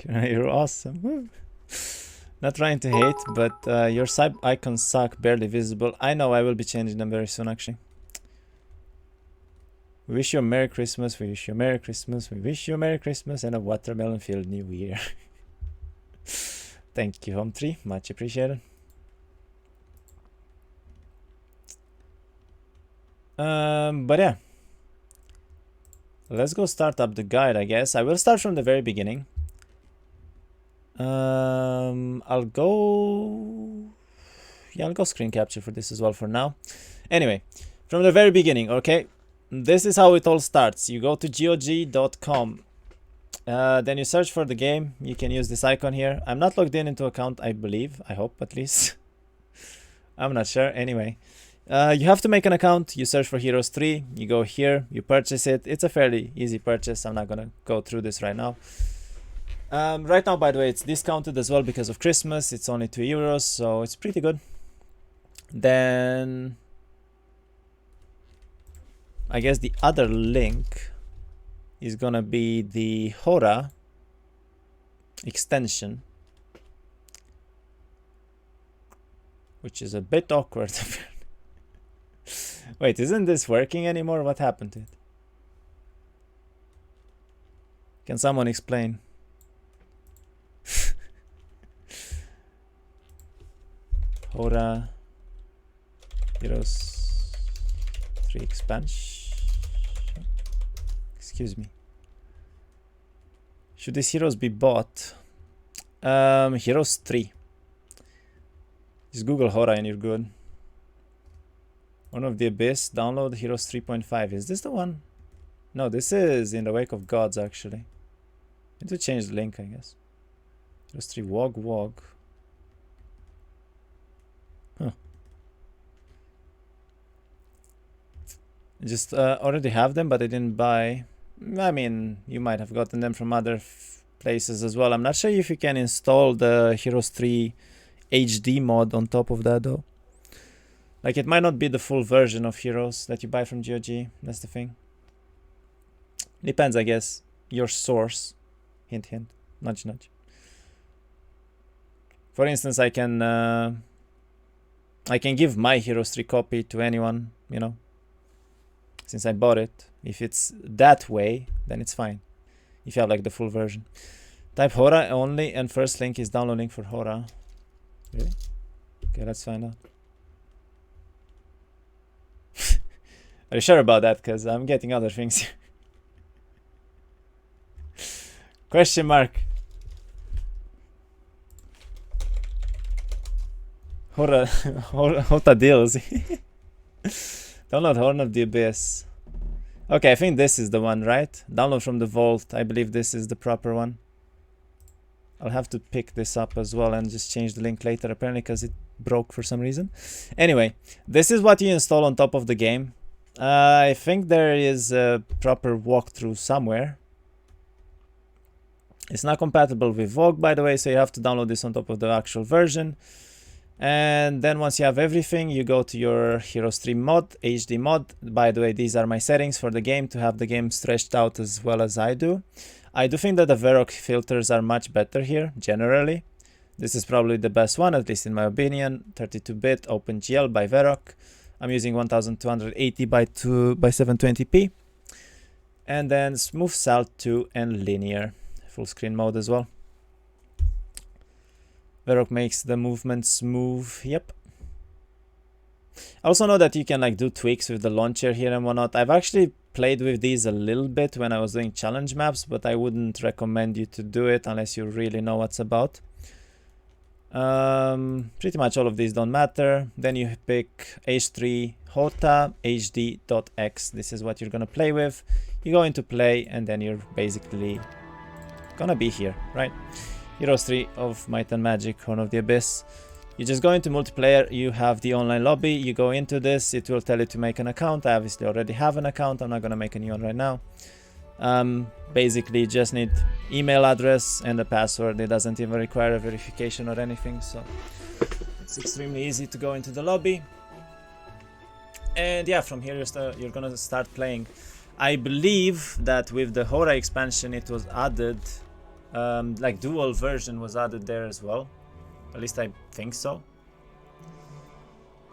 You're awesome. Woo. Not trying to hate, but your side icons suck, barely visible. I know, I will be changing them very soon actually. We wish you a Merry Christmas, we wish you a Merry Christmas, we wish you a Merry Christmas and a watermelon-filled New Year. Thank you, Home Tree, much appreciated. But yeah. Let's go start up the guide, I guess. I will start from the very beginning. I'll go screen capture for this as well for now. Anyway, from the very beginning, okay? This is how it all starts. You go to GOG.com. Then you search for the game. You can use this icon here. I'm not logged into account, I believe. I hope, at least. I'm not sure. Anyway. You have to make an account, you search for Heroes 3, you go here, you purchase it. It's a fairly easy purchase, I'm not gonna go through this right now. Right now, by the way, it's discounted as well because of Christmas, it's only €2, so it's pretty good. Then, I guess the other link is gonna be the Hota extension, which is a bit awkward. Wait, isn't this working anymore? What happened to it? Can someone explain? Hota Heroes 3 expansion. Excuse me. Should these heroes be bought? Heroes 3. Just Google Hota and you're good. One of the Abyss, download Heroes 3.5. Is this the one? No, this is In the Wake of Gods, actually. I need to change the link, I guess. Heroes 3, Wog. Huh. I just already have them, but I didn't buy. I mean, you might have gotten them from other places as well. I'm not sure if you can install the Heroes 3 HD mod on top of that, though. Like, it might not be the full version of Heroes that you buy from GOG. That's the thing. Depends, I guess. Your source. Hint, hint. Nudge, nudge. For instance, I can give my Heroes 3 copy to anyone, you know, since I bought it. If it's that way, then it's fine. If you have, like, the full version. Type Hota only, and first link is download link for Hota. Really? Okay, let's find out. Are you sure about that? Because I'm getting other things here. Question mark. Hota deals. Download Horn of the Abyss. Okay, I think this is the one, right? Download from the vault. I believe this is the proper one. I'll have to pick this up as well and just change the link later, apparently, because it broke for some reason. Anyway, this is what you install on top of the game. I think there is a proper walkthrough somewhere. It's not compatible with Vogue, by the way, so you have to download this on top of the actual version. And then once you have everything, you go to your Heroes 3 mod, HD mod. By the way, these are my settings for the game to have the game stretched out as well as I do. I do think that the Varrock filters are much better here, generally. This is probably the best one, at least in my opinion. 32-bit OpenGL by Varrock. I'm using 1280 by 720p. And then Smooth Salt 2 and Linear. Full screen mode as well. Varrock makes the movement smooth. Yep. I also know that you can like do tweaks with the launcher here and whatnot. I've actually played with these a little bit when I was doing challenge maps, but I wouldn't recommend you to do it unless you really know what's about. Pretty much all of these don't matter. Then you pick H3 Hota HD.x. This is what you're gonna play with. You go into play and then you're basically gonna be here, right? Heroes 3 of Might and Magic, Horn of the Abyss. You just go into multiplayer, you have the online lobby, you go into this, it will tell you to make an account. I obviously already have an account, I'm not gonna make a new one right now. Basically you just need email address and a password. It doesn't even require a verification or anything, so it's extremely easy to go into the lobby. And yeah, from here you're gonna start playing. I believe that with the Hota expansion it was added like Duel version was added there as well. At least I think so.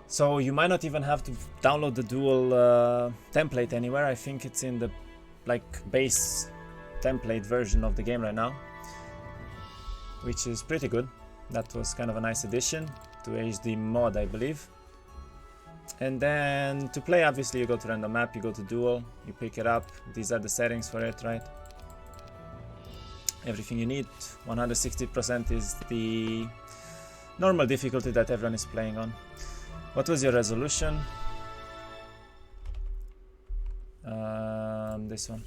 So you might not even have to download the Duel template anywhere. I think it's in the like base template version of the game right now, which is pretty good. That was kind of a nice addition to HD mod, I believe. And then to play, obviously you go to random map, you go to Duel, you pick it up. These are the settings for it, right? Everything you need. 160% is the normal difficulty that everyone is playing on. What was your resolution? This one.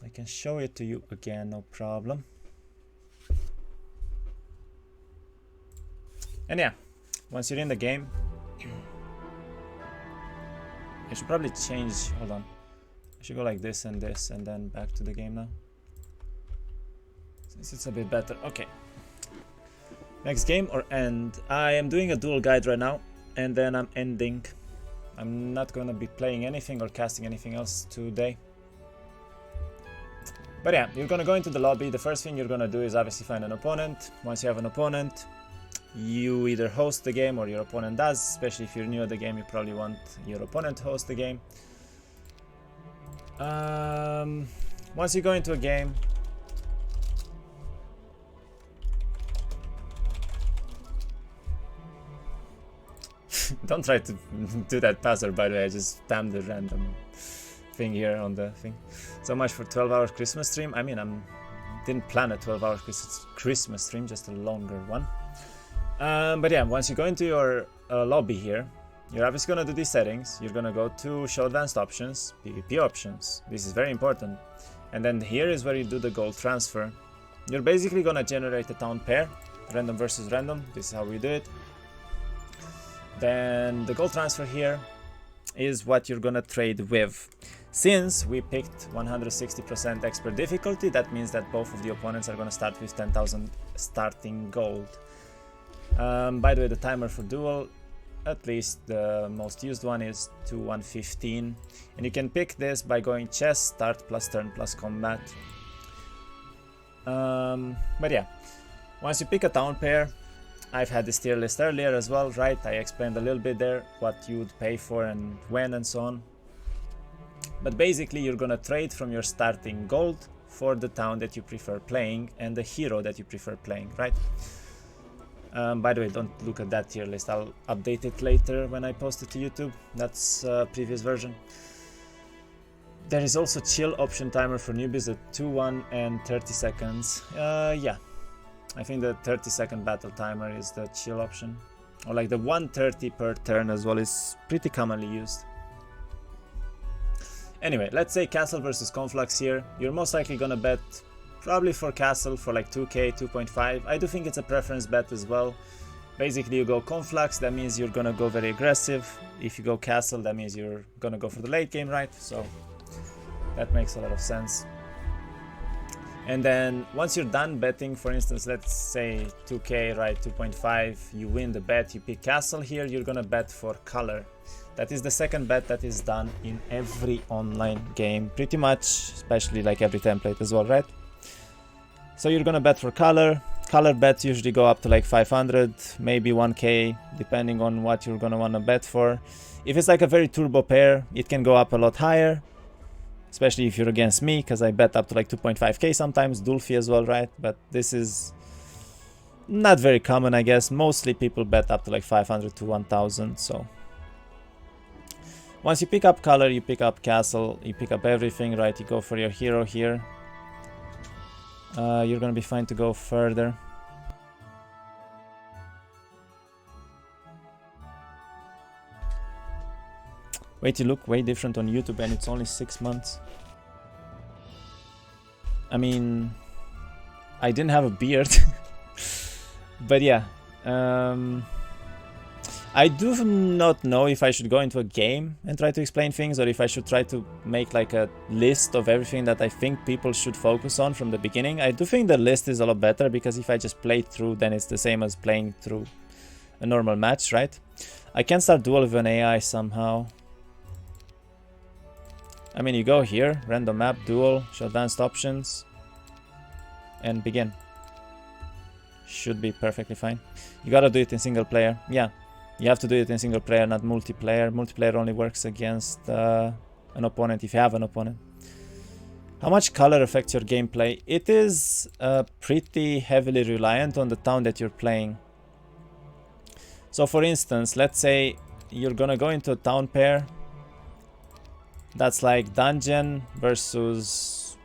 I can show it to you again, no problem. And yeah, once you're in the game, I should probably change, hold on. I should go like this and then back to the game now. Since it's a bit better, okay. Next game or end. I am doing a duel guide right now, and then I'm ending. I'm not gonna be playing anything or casting anything else today. But yeah, you're gonna go into the lobby. The first thing you're gonna do is obviously find an opponent. Once you have an opponent, you either host the game or your opponent does. Especially if you're new at the game, you probably want your opponent to host the game. Once you go into a game, don't try to do that passer, by the way. I just spammed the random thing here on the thing. So much for 12-hour Christmas stream. I mean, didn't plan a 12-hour Christmas stream, just a longer one. But yeah, once you go into your lobby here, you're obviously gonna do these settings. You're gonna go to show advanced options, PvP options. This is very important. And then here is where you do the gold transfer. You're basically gonna generate a town pair, random versus random. This is how we do it. Then the gold transfer here is what you're gonna trade with. Since we picked 160% expert difficulty, that means that both of the opponents are gonna start with 10,000 starting gold. By the way, the timer for Duel, at least the most used one, is 2115, and you can pick this by going chess, start plus turn plus combat. But yeah, once you pick a town pair, I've had this tier list earlier as well, right? I explained a little bit there what you would pay for and when and so on. But basically you're gonna trade from your starting gold for the town that you prefer playing and the hero that you prefer playing, right? By the way, don't look at that tier list. I'll update it later when I post it to YouTube. That's a previous version. There is also chill option timer for newbies at 2, 1 and 30 seconds. Yeah, I think the 30-second battle timer is the chill option. Or like the 130 per turn as well is pretty commonly used. Anyway, let's say castle versus conflux here. You're most likely gonna bet probably for castle for like 2k, 2.5. I do think it's a preference bet as well. Basically you go conflux, that means you're gonna go very aggressive. If you go castle, that means you're gonna go for the late game, right? So that makes a lot of sense. And then once you're done betting, for instance, let's say 2k, right, 2.5, you win the bet, you pick castle here, you're gonna bet for color. That is the second bet that is done in every online game, pretty much, especially like every template as well, right? So you're gonna bet for color. Color bets usually go up to like 500, maybe 1k, depending on what you're gonna wanna bet for. If it's like a very turbo pair, it can go up a lot higher. Especially if you're against me, because I bet up to like 2.5k sometimes, Dulfi as well, right? But this is not very common, I guess. Mostly people bet up to like 500 to 1000, so. Once you pick up color, you pick up castle, you pick up everything, right? You go for your hero here. You're gonna be fine to go further. Wait, you look way different on YouTube and it's only 6 months. I mean, I didn't have a beard. But yeah. I do not know if I should go into a game and try to explain things, or if I should try to make like a list of everything that I think people should focus on from the beginning. I do think the list is a lot better, because if I just play through, then it's the same as playing through a normal match, right? I can start Duel with an AI somehow. I mean, you go here, random map, duel, show advanced options, and begin. Should be perfectly fine. You gotta do it in single player. Yeah, you have to do it in single player, not multiplayer. Multiplayer only works against an opponent if you have an opponent. How much color affects your gameplay? It is pretty heavily reliant on the town that you're playing. So for instance, let's say you're gonna go into a town pair that's like dungeon versus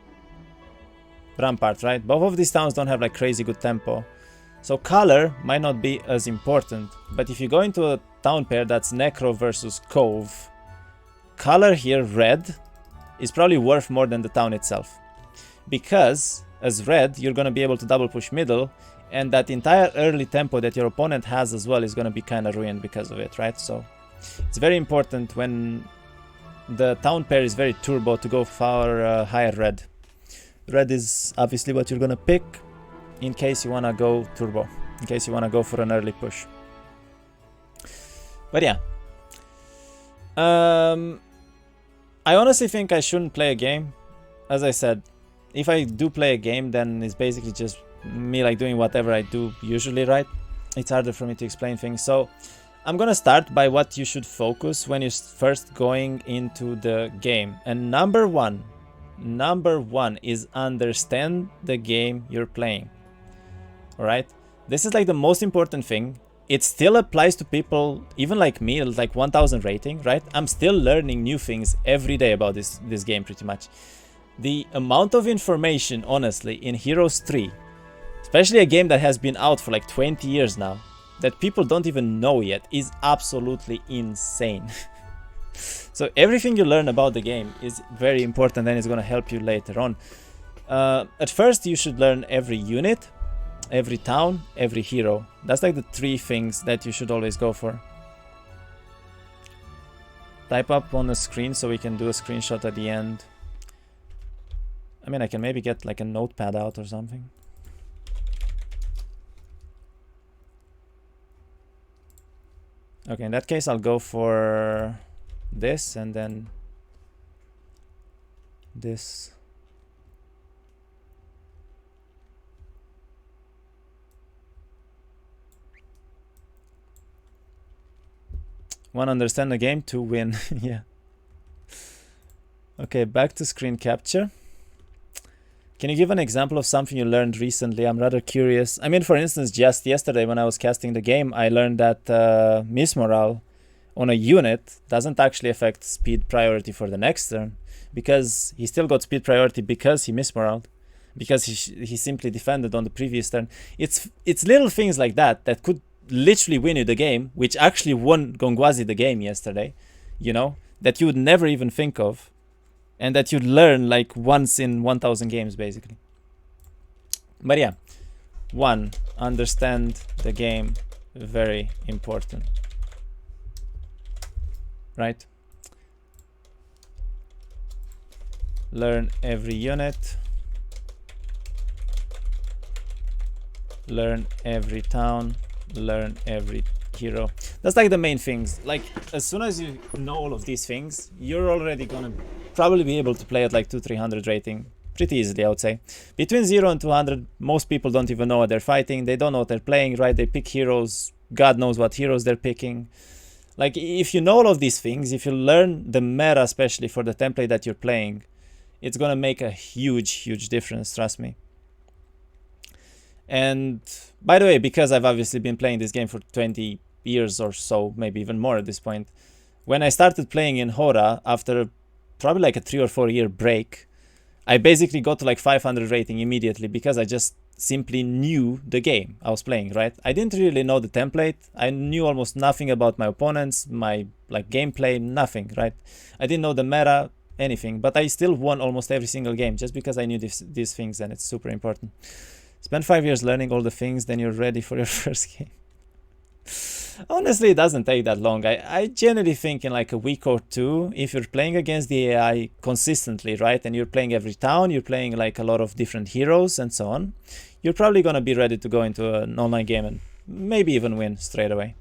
rampart, right? Both of these towns don't have like crazy good tempo. So color might not be as important, but if you go into a town pair that's necro versus cove, color here, red, is probably worth more than the town itself. Because as red, you're gonna be able to double push middle, and that entire early tempo that your opponent has as well is gonna be kind of ruined because of it, right? So it's very important when the town pair is very turbo to go for higher red. Red is obviously what you're gonna pick in case you wanna go turbo, in case you wanna go for an early push. But yeah. I honestly think I shouldn't play a game. As I said, if I do play a game, then it's basically just me like doing whatever I do usually, right? It's harder for me to explain things. So I'm gonna start by what you should focus when you're first going into the game. And number one is understand the game you're playing. Alright? This is like the most important thing. It still applies to people, even like me, like 1000 rating, right? I'm still learning new things every day about this game pretty much. The amount of information, honestly, in Heroes 3, especially a game that has been out for like 20 years now, that people don't even know yet, is absolutely insane. So everything you learn about the game is very important and it's gonna help you later on. At first, you should learn every unit, every town, every hero. That's like the 3 things that you should always go for. Type up on the screen so we can do a screenshot at the end. I mean, I can maybe get like a notepad out or something. Okay, in that case, I'll go for this and then this. One, understand the game. 2, win. Yeah. Okay, back to screen capture. Can you give an example of something you learned recently? I'm rather curious. I mean, for instance, just yesterday when I was casting the game, I learned that miss morale on a unit doesn't actually affect speed priority for the next turn, because he still got speed priority because he miss morale, because he simply defended on the previous turn. It's little things like that that could literally win you the game, which actually won Gongwazi the game yesterday, you know, that you would never even think of, and that you'd learn like once in 1000 games basically. But yeah, 1, understand the game, very important, right? Learn every unit, learn every town, learn every hero. That's like the main things. Like as soon as you know all of these things, you're already gonna probably be able to play at like 200-300 rating pretty easily, I would say. Between 0 and 200, most people don't even know what they're fighting. They don't know what they're playing, right? They pick heroes. God knows what heroes they're picking. Like if you know all of these things, if you learn the meta, especially for the template that you're playing, it's gonna make a huge difference, trust me. And by the way, because I've obviously been playing this game for 20 years or so, maybe even more at this point, when I started playing in Hota after probably like a 3 or 4 year break, I basically got to like 500 rating immediately because I just simply knew the game I was playing, right? I didn't really know the template. I knew almost nothing about my opponents, my like gameplay, nothing, right? I didn't know the meta, anything, but I still won almost every single game just because I knew these things, and it's super important. Spend 5 years learning all the things, then you're ready for your first game. Honestly, it doesn't take that long. I generally think in like a week or 2, if you're playing against the AI consistently, right, and you're playing every town, you're playing like a lot of different heroes and so on, you're probably going to be ready to go into an online game and maybe even win straight away.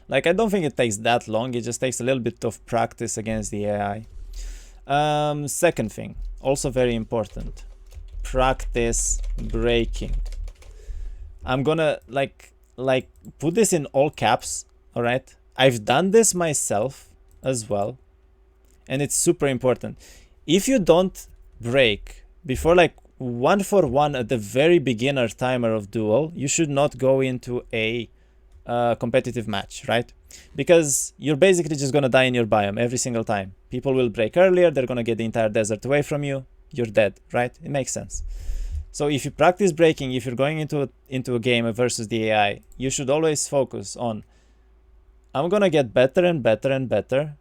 Like, I don't think it takes that long. It just takes a little bit of practice against the AI. Second thing, also very important, practice breaking. I'm gonna like put this in all caps. All right, I've done this myself as well, and it's super important. If you don't break before like 1-for-1 at the very beginner timer of Duel, you should not go into a competitive match, right? Because you're basically just gonna die in your biome every single time. People will break earlier, they're gonna get the entire desert away from you, you're dead, right? It makes sense. So if you practice breaking, if you're going into a game versus the AI, you should always focus on, I'm gonna get better and better and better,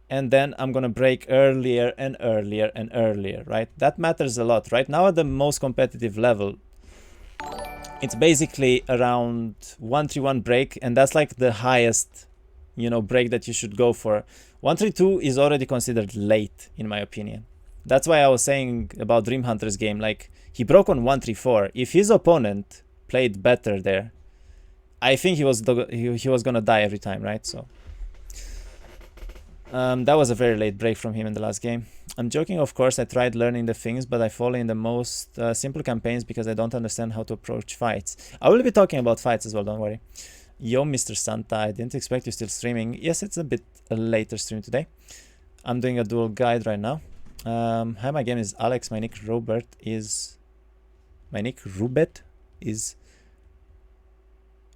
and then I'm gonna break earlier and earlier and earlier, right? That matters a lot. Right now at the most competitive level, it's basically around 1-3-1 break, and that's like the highest, you know, break that you should go for. 1-3-2 is already considered late, in my opinion. That's why I was saying about Dream Hunter's game, like, he broke on 1-3-4. If his opponent played better there, I think he was gonna die every time, right? So that was a very late break from him in the last game. I'm joking, of course. I tried learning the things, but I fall in the most simple campaigns because I don't understand how to approach fights. I will be talking about fights as well, don't worry. Yo, Mr. Santa, I didn't expect you still streaming. Yes, it's a bit a later stream today. I'm doing a dual guide right now. Hi, my game is Alex. My nick Rubet is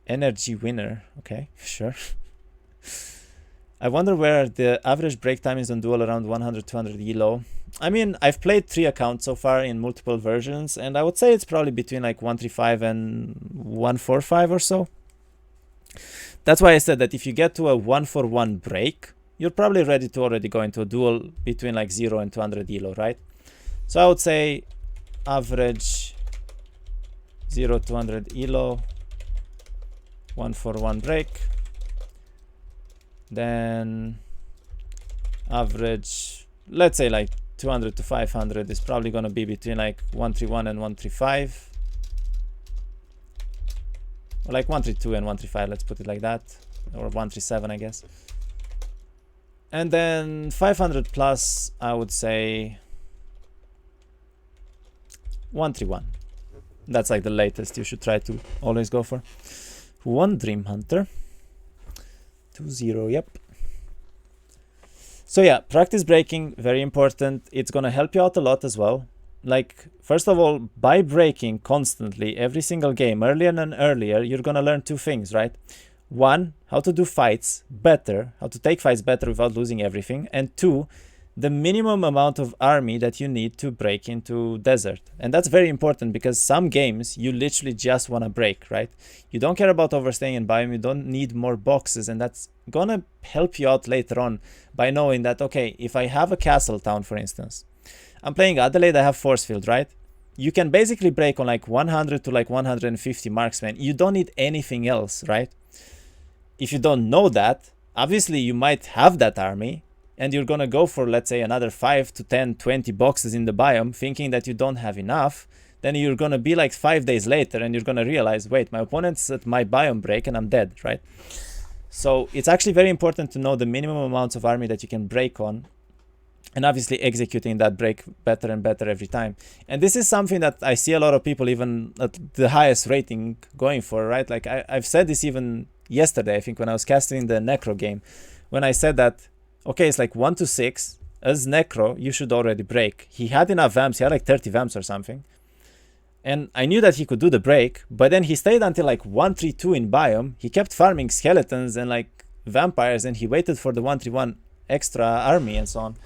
Energy Winner. Okay, sure. I wonder where the average break time is on Duel, around 100-200 elo. I mean, I've played 3 accounts so far in multiple versions, and I would say it's probably between like 135 and 145 or so. That's why I said that if you get to a 1-for-1 break, you're probably ready to already go into a duel between like 0 and 200 elo, right? So I would say average 0-200 elo, 1-for-1 break. Then average, let's say like 200 to 500 is probably going to be between like 131 and 135, or like 132 and 135, let's put it like that, or 137, I guess. And then 500 plus, I would say 131. That's like the latest you should try to always go for. One Dream Hunter. 2-0, yep. So yeah, practice breaking, very important. It's gonna help you out a lot as well. Like, first of all, by breaking constantly every single game, earlier and earlier, you're gonna learn 2 things, right? 1, how to do fights better, how to take fights better without losing everything. And 2, the minimum amount of army that you need to break into desert. And that's very important because some games you literally just want to break, right? You don't care about overstaying in biome, you don't need more boxes, and that's gonna help you out later on by knowing that, okay, if I have a castle town, for instance, I'm playing Adelaide, I have force field, right? You can basically break on like 100 to like 150 marksmen. You don't need anything else, right? If you don't know that, obviously you might have that army, and you're gonna go for, let's say, another 5 to 10, 20 boxes in the biome, thinking that you don't have enough. Then you're gonna be like 5 days later, and you're gonna realize, wait, my opponent's at my biome break, and I'm dead, right? So it's actually very important to know the minimum amounts of army that you can break on, and obviously executing that break better and better every time. And this is something that I see a lot of people, even at the highest rating, going for, right? Like I've said this even yesterday, I think, when I was casting the Necro game, when I said that, okay, it's like 1 to 6. As Necro, you should already break. He had enough vamps. He had like 30 vamps or something. And I knew that he could do the break, but then he stayed until like 132 in biome. He kept farming skeletons and like vampires, and he waited for the 131 extra army and so on.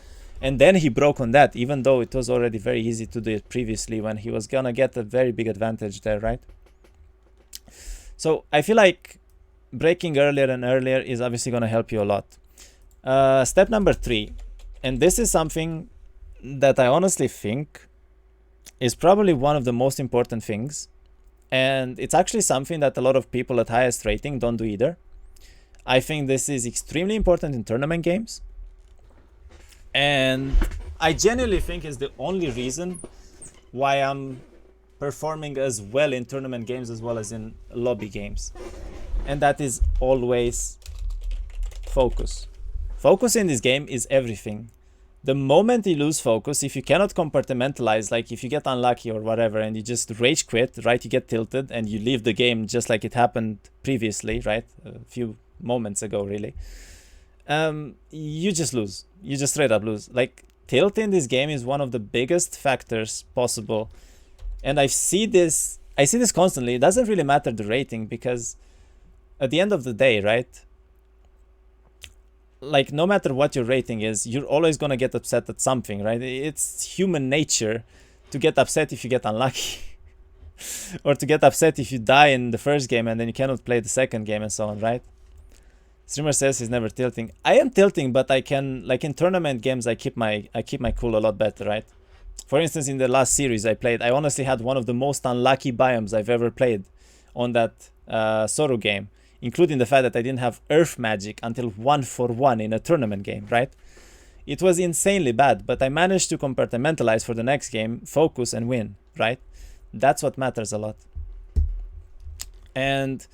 And then he broke on that, even though it was already very easy to do it previously when he was gonna get a very big advantage there, right? So I feel like breaking earlier and earlier is obviously gonna help you a lot. Step number 3, and this is something that I honestly think is probably one of the most important things, and it's actually something that a lot of people at highest rating don't do either. I think this is extremely important in tournament games, and I genuinely think is the only reason why I'm performing as well in tournament games as well as in lobby games, and that is always focus. Focus in this game is everything. The moment you lose focus, if you cannot compartmentalize, like if you get unlucky or whatever and you just rage quit, right, you get tilted and you leave the game just like it happened previously, right, a few moments ago really, you just lose. You just straight up lose. Like, tilt in this game is one of the biggest factors possible, and I see this constantly. It doesn't really matter the rating, because at the end of the day, right, like, no matter what your rating is, you're always gonna get upset at something, right? It's human nature to get upset if you get unlucky or to get upset if you die in the first game and then you cannot play the second game and so on, right? Streamer says he's never tilting. I am tilting, but I can, like, in tournament games, I keep my cool a lot better, right? For instance, in the last series I played, I honestly had one of the most unlucky biomes I've ever played on that Soru game, including the fact that I didn't have Earth Magic until 1-for-1 in a tournament game, right? It was insanely bad, but I managed to compartmentalize for the next game, focus, and win, right? That's what matters a lot. And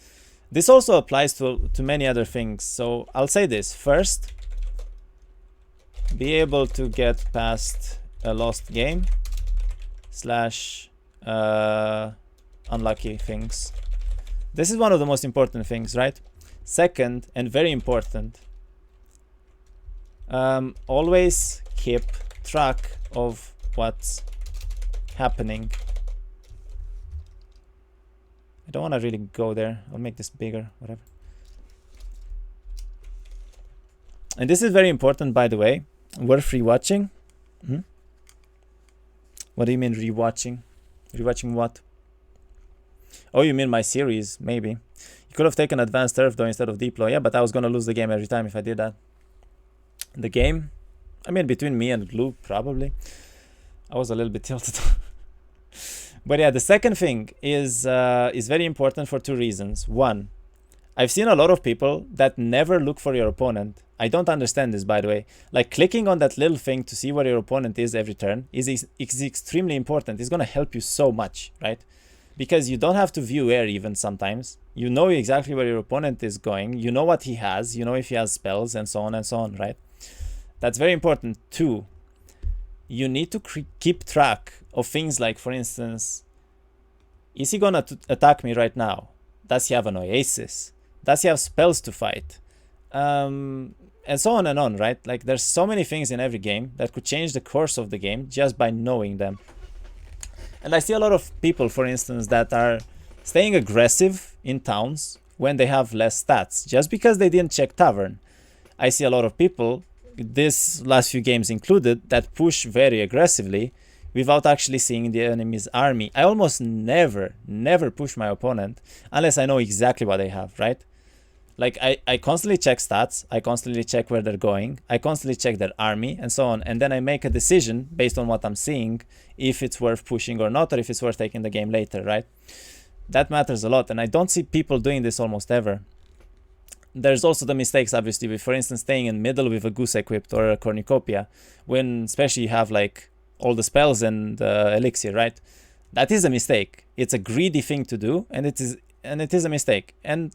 this also applies to many other things. So I'll say this. First, be able to get past a lost game / unlucky things. This is one of the most important things, right? Second, and very important, always keep track of what's happening. I don't want to really go there. I'll make this bigger, whatever. And this is very important, by the way. Worth rewatching. What do you mean rewatching? Rewatching what? Oh, you mean my series? Maybe. You could have taken advanced turf though instead of deploy. Yeah, but I was gonna lose the game every time if I did that. The game? I mean, between me and Glue, probably. I was a little bit tilted. But yeah, the second thing is very important for two reasons. One, I've seen a lot of people that never look for your opponent. I don't understand this, by the way. Like, clicking on that little thing to see where your opponent is every turn is extremely important. It's gonna help you so much, right? Because you don't have to view air even sometimes. You know exactly where your opponent is going. You know what he has. You know if he has spells and so on, right? That's very important. Two, you need to keep track of things like, for instance, is he gonna attack me right now? Does he have an Oasis? Does he have spells to fight? And so on, right? Like, there's so many things in every game that could change the course of the game just by knowing them. And I see a lot of people, for instance, that are staying aggressive in towns when they have less stats, just because they didn't check tavern. I see a lot of people, this last few games included, that push very aggressively without actually seeing the enemy's army. I almost never push my opponent unless I know exactly what they have, right? Like, I constantly check stats, I constantly check where they're going, I constantly check their army and so on, and then I make a decision based on what I'm seeing, if it's worth pushing or not, or if it's worth taking the game later, right? That matters a lot, and I don't see people doing this almost ever. There's also the mistakes, obviously, with, for instance, staying in middle with a Goose equipped or a Cornucopia, when especially you have, like, all the spells and elixir, right? That is a mistake. It's a greedy thing to do, and it is a mistake. And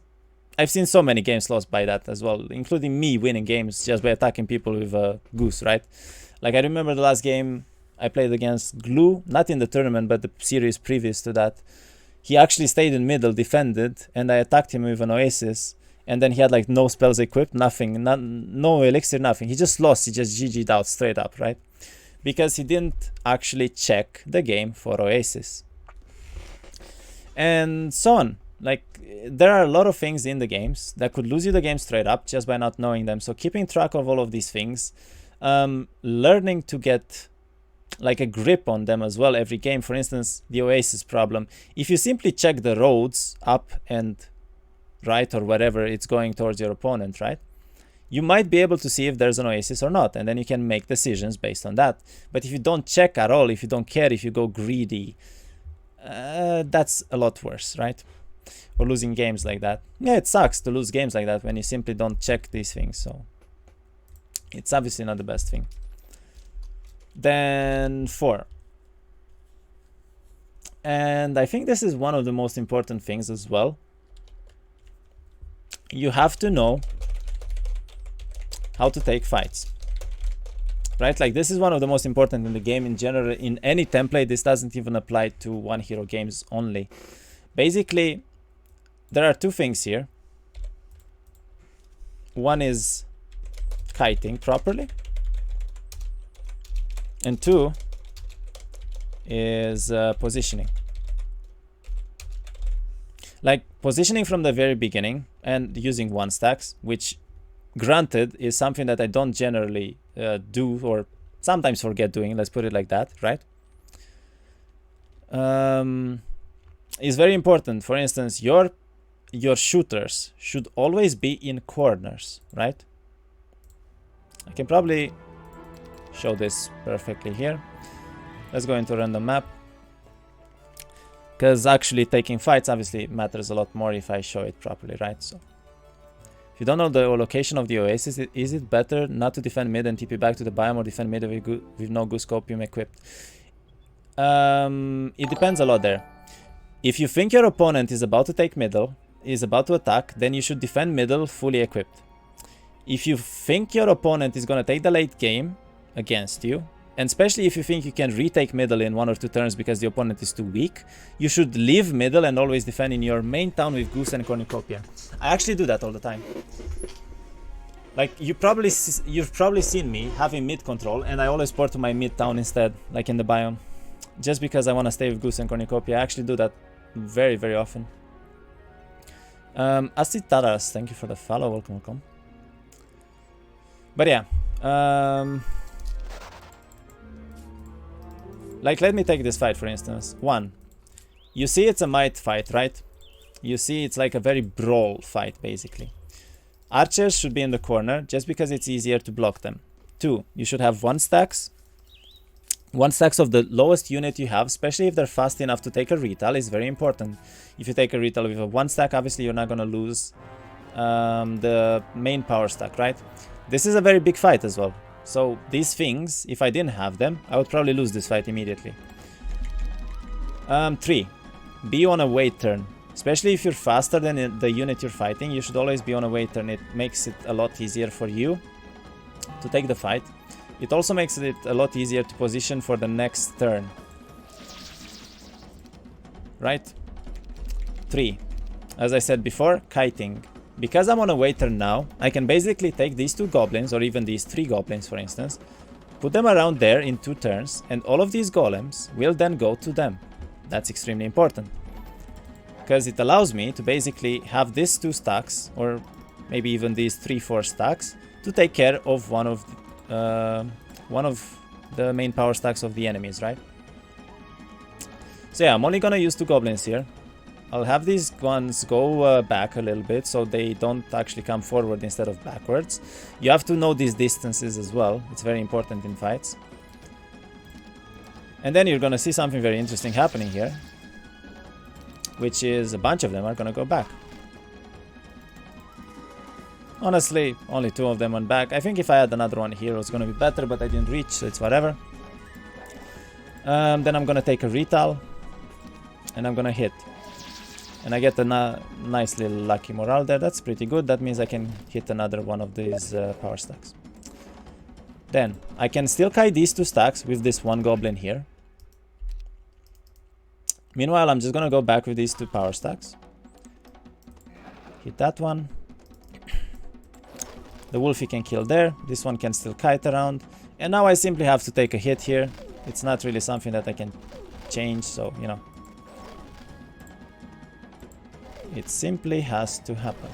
I've seen so many games lost by that as well, including me winning games just by attacking people with a Goose, right? Like, I remember the last game I played against Glue, not in the tournament, but the series previous to that. He actually stayed in middle, defended, and I attacked him with an Oasis, and then he had, like, no spells equipped, nothing, no elixir, nothing. He just lost, he just GG'd out straight up, right? Because he didn't actually check the game for Oasis. And so on. Like, there are a lot of things in the games that could lose you the game straight up just by not knowing them. So keeping track of all of these things, learning to get, like, a grip on them as well every game. For instance, the Oasis problem. If you simply check the roads up and right or wherever it's going towards your opponent, right? You might be able to see if there's an Oasis or not, and then you can make decisions based on that. But if you don't check at all, if you don't care, if you go greedy, that's a lot worse, right? Or losing games like that. Yeah, it sucks to lose games like that when you simply don't check these things, so it's obviously not the best thing. Then 4. And I think this is one of the most important things as well. You have to know how to take fights. right? Like this is one of the most important in the game in general. In any template, this doesn't even apply to one hero games only. Basically, there are two things here. One is kiting properly, and two is positioning. Like positioning from the very beginning and using one stacks, which granted is something that I don't generally do, or sometimes forget doing, let's put it like that, right? Is very important. For instance, your shooters should always be in corners, right? I can probably show this perfectly here. Let's go into random map, because actually taking fights obviously matters a lot more if I show it properly, right? So if you don't know the location of the oasis, is it better not to defend mid and TP back to the biome, or defend mid with no goose copium equipped? It depends a lot there. If you think your opponent is about to take middle, is about to attack, then you should defend middle fully equipped. If you think your opponent is going to take the late game against you, and especially if you think you can retake middle in 1 or 2 turns because the opponent is too weak, you should leave middle and always defend in your main town with Goose and Cornucopia. I actually do that all the time. Like you've probably seen me having mid control, and I always port to my mid town instead, like in the biome, just because I want to stay with Goose and Cornucopia. I actually do that very, very often. Asitaras, thank you for the follow. Welcome. But yeah, like let me take this fight for instance. One, you see it's a might fight, right? You see it's like a very brawl fight basically. Archers should be in the corner just because it's easier to block them. Two, you should have one stacks of the lowest unit you have, especially if they're fast enough to take a retail, is very important. If you take a retail with a 1 stack, obviously you're not going to lose the main power stack, right? This is a very big fight as well. So these things, if I didn't have them, I would probably lose this fight immediately. 3, be on a wait turn. Especially if you're faster than the unit you're fighting, you should always be on a wait turn. It makes it a lot easier for you to take the fight. It also makes it a lot easier to position for the next turn. Right? 3. As I said before, kiting. Because I'm on a wait turn now, I can basically take these 2 goblins, or even these 3 goblins for instance, put them around there in 2 turns, and all of these golems will then go to them. That's extremely important. Because it allows me to basically have these 2 stacks, or maybe even these 3-4 stacks, to take care of one of the main power stacks of the enemies, right? So yeah, I'm only gonna use 2 goblins here. I'll have these ones go back a little bit so they don't actually come forward instead of backwards. You have to know these distances as well. It's very important in fights. And then you're gonna see something very interesting happening here, which is a bunch of them are gonna go back. Honestly, only 2 of them went back. I think if I had another one here, it was gonna be better, but I didn't reach, so it's whatever. Then I'm gonna take a retail, and I'm gonna hit. And I get a nice little lucky morale there. That's pretty good. That means I can hit another one of these power stacks. Then, I can still kite these 2 stacks with this 1 goblin here. Meanwhile, I'm just gonna go back with these 2 power stacks. Hit that one. The wolf he can kill there. This one can still kite around. And now I simply have to take a hit here. It's not really something that I can change, so, you know. It simply has to happen.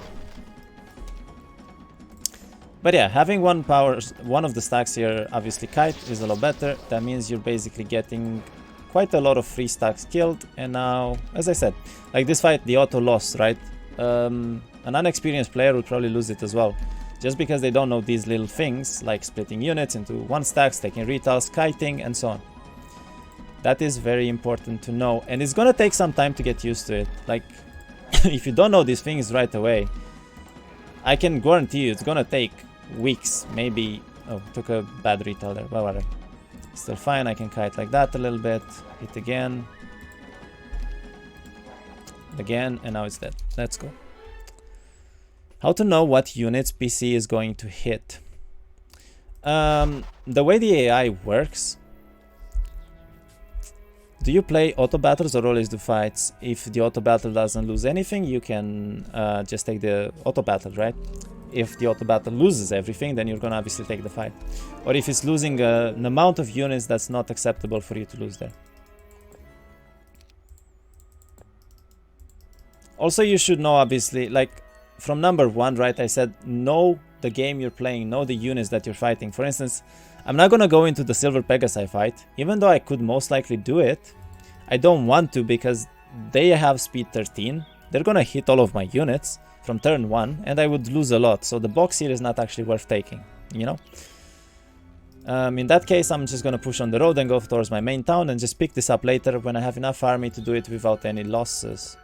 But yeah, having one of the stacks here, obviously kite, is a lot better. That means you're basically getting quite a lot of free stacks killed. And now, as I said, like this fight, the auto loss, right? An unexperienced player will probably lose it as well. Just because they don't know these little things, like splitting units into 1 stacks, taking retails, kiting, and so on. That is very important to know. And it's gonna take some time to get used to it. Like, if you don't know these things right away, I can guarantee you it's gonna take weeks, maybe. Oh, took a bad retail there, but whatever. Still fine, I can kite like that a little bit, hit again, and now it's dead. Let's go. How to know what units PC is going to hit? The way the AI works, do you play auto battles or always do fights? If the auto battle doesn't lose anything, you can just take the auto battle, right? If the auto battle loses everything, then you're gonna obviously take the fight. Or if it's losing an amount of units that's not acceptable for you to lose there. Also, you should know, obviously, like from number 1, right? I said know the game you're playing, know the units that you're fighting. For instance, I'm not gonna go into the Silver Pegasi fight, even though I could most likely do it. I don't want to because they have speed 13. They're gonna hit all of my units from turn 1, and I would lose a lot. So the box here is not actually worth taking, you know? In that case, I'm just gonna push on the road and go towards my main town and just pick this up later when I have enough army to do it without any losses.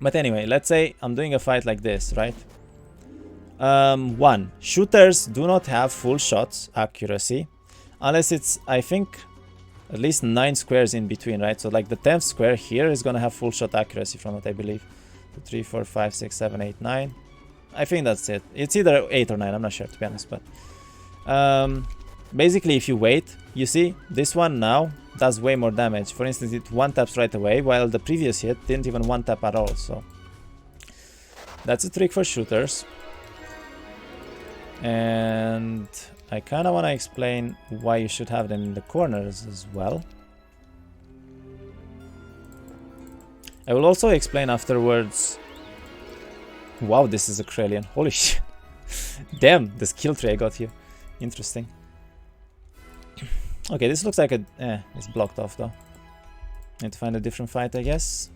But anyway, let's say I'm doing a fight like this, right? 1. Shooters do not have full shots accuracy unless it's, I think, at least 9 squares in between, right? So like the 10th square here is gonna have full shot accuracy from what I believe. 2, 3, 4, 5, 6, 7, 8, 9. I think that's it. It's either 8 or 9, I'm not sure to be honest, but basically if you wait, you see this one now does way more damage. For instance, it one taps right away, while the previous hit didn't even one tap at all. So that's a trick for shooters. And I kind of want to explain why you should have them in the corners as well. I will also explain afterwards. Wow, this is a Krelian. Holy shit. Damn, the skill tree I got here. Interesting. Okay, this looks like a... it's blocked off though. Need to find a different fight, I guess.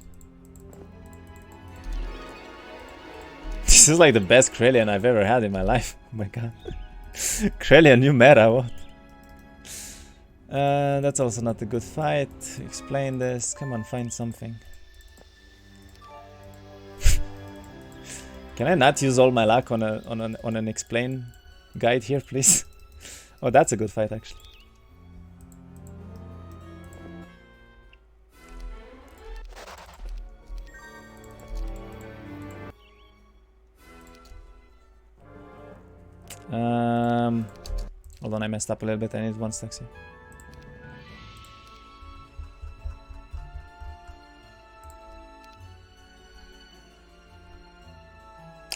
This is like the best Krelian I've ever had in my life. Oh my god. Krelian new meta, what? That's also not a good fight. Explain this. Come on, find something. Can I not use all my luck on an explain guide here, please? Oh, that's a good fight, actually. Hold on, I messed up a little bit. I need 1 stack here.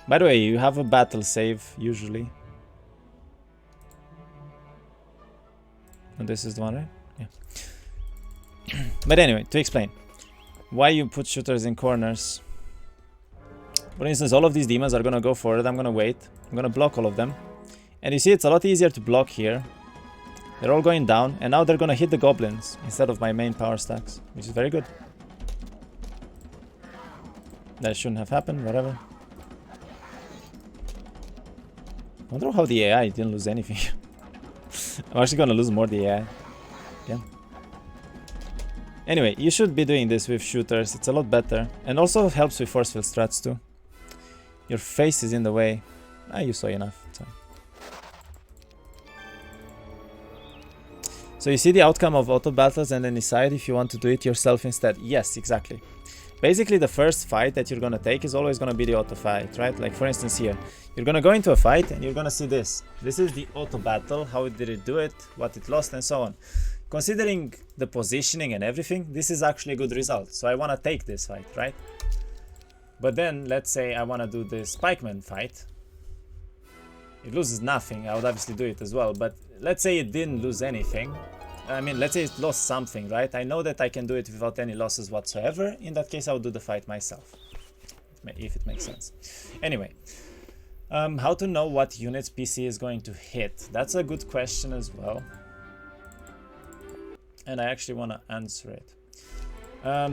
By the way, you have a battle save usually. And this is the one, right? Yeah. But anyway, to explain why you put shooters in corners. For instance, all of these demons are gonna go forward. I'm gonna wait. I'm gonna block all of them. And you see, it's a lot easier to block here. They're all going down, and now they're gonna hit the goblins instead of my main power stacks, which is very good. That shouldn't have happened, whatever. I wonder how the AI didn't lose anything. I'm actually gonna lose more the AI. Yeah. Anyway, you should be doing this with shooters. It's a lot better. And also helps with force field strats too. Your face is in the way. Ah, you saw enough. So you see the outcome of auto battles and then decide if you want to do it yourself instead. Yes, exactly. Basically, the first fight that you're gonna take is always gonna be the auto fight, right? Like for instance here, you're gonna go into a fight and you're gonna see this. This is the auto battle, how did it do it, what it lost and so on. Considering the positioning and everything, this is actually a good result. So I wanna take this fight, right? But then let's say I wanna do the Spikeman fight. It loses nothing, I would obviously do it as well, but let's say it didn't lose anything. I mean, let's say it lost something, right? I know that I can do it without any losses whatsoever. In that case, I would do the fight myself, if it makes sense. Anyway, how to know what units PC is going to hit? That's a good question as well. And I actually want to answer it.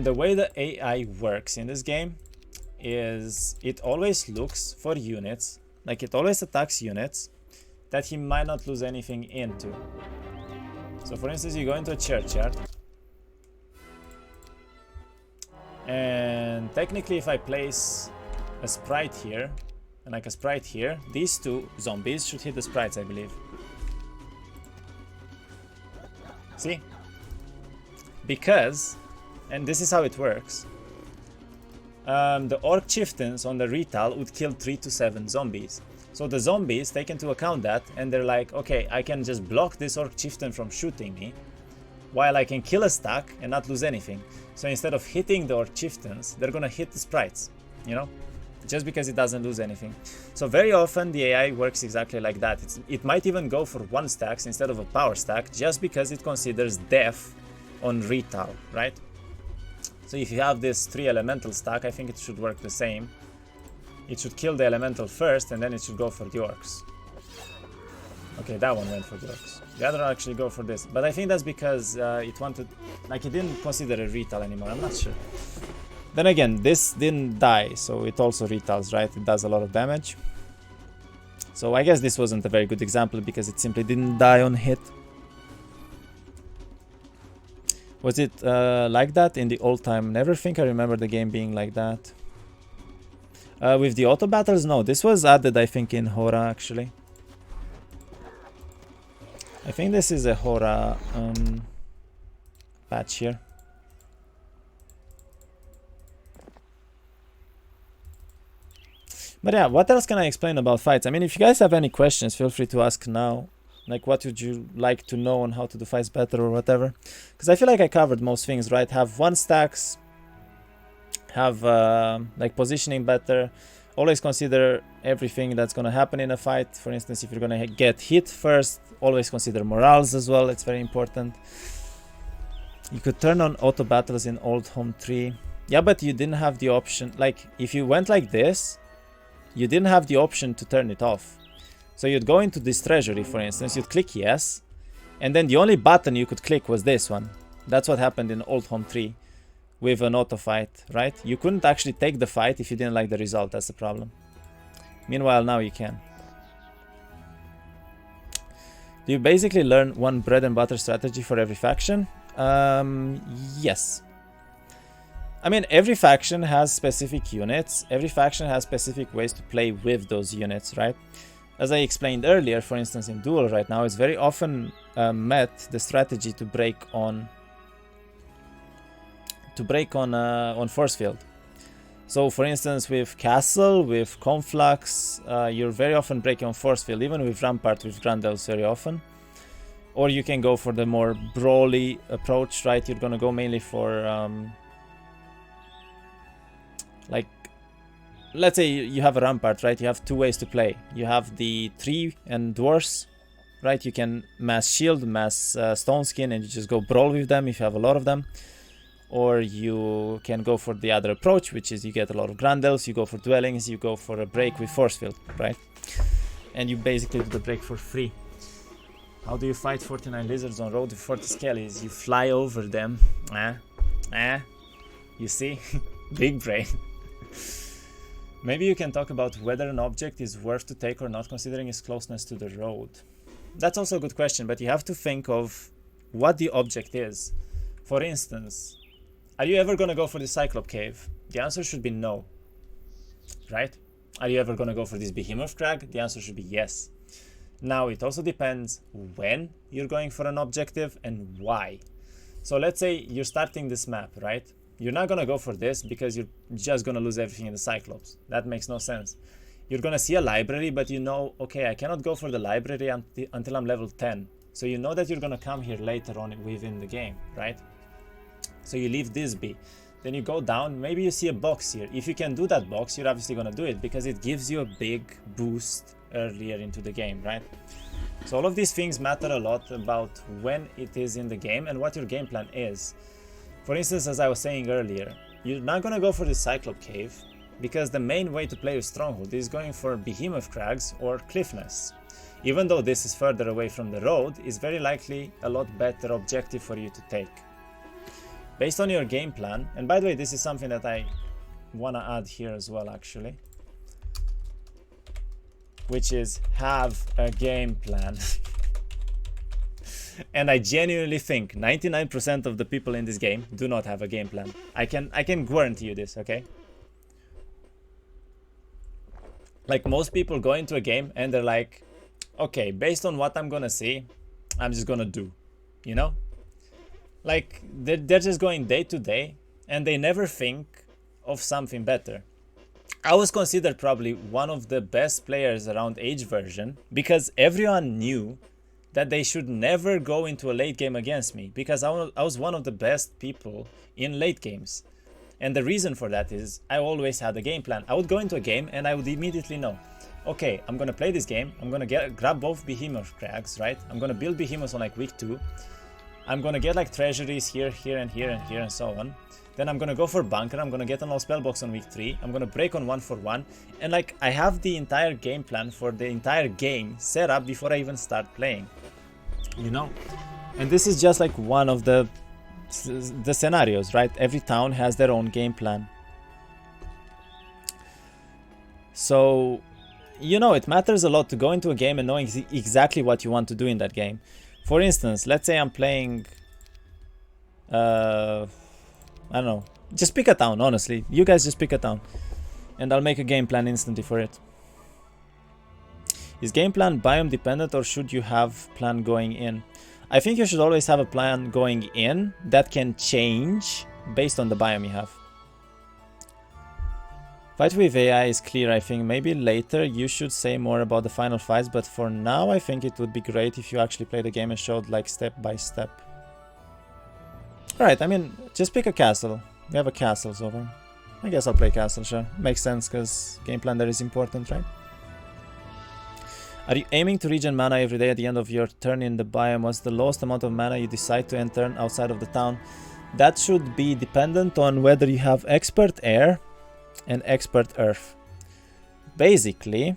The way the AI works in this game is it always looks for units, like it always attacks units that he might not lose anything into. So for instance, you go into a churchyard, and technically if I place a sprite here and like a sprite here, these two zombies should hit the sprites, I believe. See? Because, and this is how it works, the orc chieftains on the retail would kill 3 to 7 zombies. So the zombies take into account that, and they're like, okay, I can just block this orc chieftain from shooting me, while I can kill a stack and not lose anything. So instead of hitting the orc chieftains, they're gonna hit the sprites, you know? Just because it doesn't lose anything. So very often the AI works exactly like that. It might even go for 1 stacks instead of a power stack, just because it considers death on retal, right? So if you have this 3 elemental stack, I think it should work the same. It should kill the elemental first, and then it should go for the orcs. Okay, that one went for the orcs. The other one actually go for this. But I think that's because it wanted... Like, it didn't consider a retal anymore. I'm not sure. Then again, this didn't die, so it also retals, right? It does a lot of damage. So I guess this wasn't a very good example because it simply didn't die on hit. Was it like that in the old time? Never think I remember the game being like that. With the auto battles, no. This was added, I think, in Hota, actually. I think this is a Hota patch here. But yeah, what else can I explain about fights? I mean, if you guys have any questions, feel free to ask now. Like, what would you like to know on how to do fights better or whatever? Because I feel like I covered most things, right? Have 1 stacks, have like positioning better. Always consider everything that's going to happen in a fight. For instance, if you're going to get hit first, always consider morals as well. It's very important. You could turn on auto battles in old home 3. Yeah, but you didn't have the option. Like, if you went like this, you didn't have the option to turn it off. So you'd go into this treasury, for instance, you'd click yes, and then the only button you could click was this one. That's what happened in old home 3 with an auto fight, right? You couldn't actually take the fight if you didn't like the result. That's the problem. Meanwhile, now you can. Do you basically learn one bread and butter strategy for every faction? Yes. I mean, every faction has specific units. Every faction has specific ways to play with those units, right? As I explained earlier, for instance, in Duel right now, it's very often met the strategy to break on force field. So, for instance, with Castle, with Conflux, you're very often breaking on force field, even with Rampart, with Grand Elves very often. Or you can go for the more brawly approach, right? You're gonna go mainly for like, let's say you have a Rampart, right? You have 2 ways to play. You have the tree and dwarves, right? You can mass shield, mass stone skin, and you just go brawl with them if you have a lot of them. Or you can go for the other approach, which is you get a lot of Grand Elves, you go for dwellings, you go for a break with force field, right? And you basically do the break for free. How do you fight 49 lizards on road with 40 skellies? You fly over them. You see? Big brain. Maybe you can talk about whether an object is worth to take or not, considering its closeness to the road. That's also a good question, but you have to think of what the object is. For instance, are you ever going to go for the Cyclop Cave? The answer should be no, right? Are you ever going to go for this Behemoth Crag? The answer should be yes. Now, it also depends when you're going for an objective and why. So let's say you're starting this map, right? You're not going to go for this because you're just going to lose everything in the Cyclops. That makes no sense. You're going to see a library, but you know, okay, I cannot go for the library until I'm level 10. So you know that you're going to come here later on within the game, right? So you leave this be. Then you go down, maybe you see a box here. If you can do that box, you're obviously going to do it because it gives you a big boost earlier into the game, right? So all of these things matter a lot about when it is in the game and what your game plan is. For instance, as I was saying earlier, you're not going to go for the Cyclop Cave because the main way to play with Stronghold is going for Behemoth Crags or Cliffness. Even though this is further away from the road, it's very likely a lot better objective for you to take. Based on your game plan, and by the way, this is something that I want to add here as well actually, which is have a game plan. And I genuinely think 99% of the people in this game do not have a game plan. I can guarantee you this, okay? Like, most people go into a game and they're like, okay, based on what I'm gonna see, I'm just gonna do, you know? Like, they're just going day to day and they never think of something better. I was considered probably one of the best players around age version because everyone knew that they should never go into a late game against me because I was one of the best people in late games. And the reason for that is I always had a game plan. I would go into a game and I would immediately know, okay, I'm gonna play this game, I'm gonna grab both behemoth crags, right? I'm gonna build behemoths on like week 2. I'm gonna get like treasuries here, here, and here, and here, and so on. Then I'm gonna go for bunker, I'm gonna get an all spell box on week 3, I'm gonna break on 1-for-1, and like I have the entire game plan for the entire game set up before I even start playing, you know? And this is just like one of the scenarios, right? Every town has their own game plan. So, you know, it matters a lot to go into a game and knowing exactly what you want to do in that game. For instance, let's say I'm playing, I don't know, just pick a town, honestly. You guys just pick a town. And I'll make a game plan instantly for it. Is game plan biome dependent or should you have plan going in? I think you should always have a plan going in that can change based on the biome you have. Fight with AI is clear, I think. Maybe later you should say more about the final fights, but for now I think it would be great if you actually played the game and showed like step by step. Alright, I mean, just pick a castle. We have a castles over. I guess I'll play castle, sure. Makes sense, because game plan there is important, right? Are you aiming to regen mana every day at the end of your turn in the biome? What's the lowest amount of mana you decide to enter outside of the town? That should be dependent on whether you have expert air and expert earth. Basically,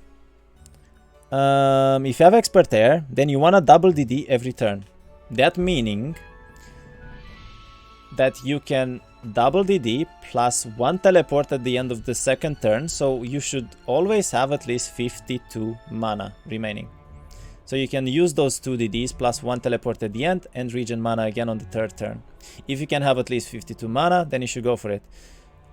if you have expert air, then you want to double DD every turn. That meaning that you can double DD plus 1 teleport at the end of the second turn, so you should always have at least 52 mana remaining. So you can use those 2 DDs plus 1 teleport at the end and regen mana again on the third turn. If you can have at least 52 mana, then you should go for it.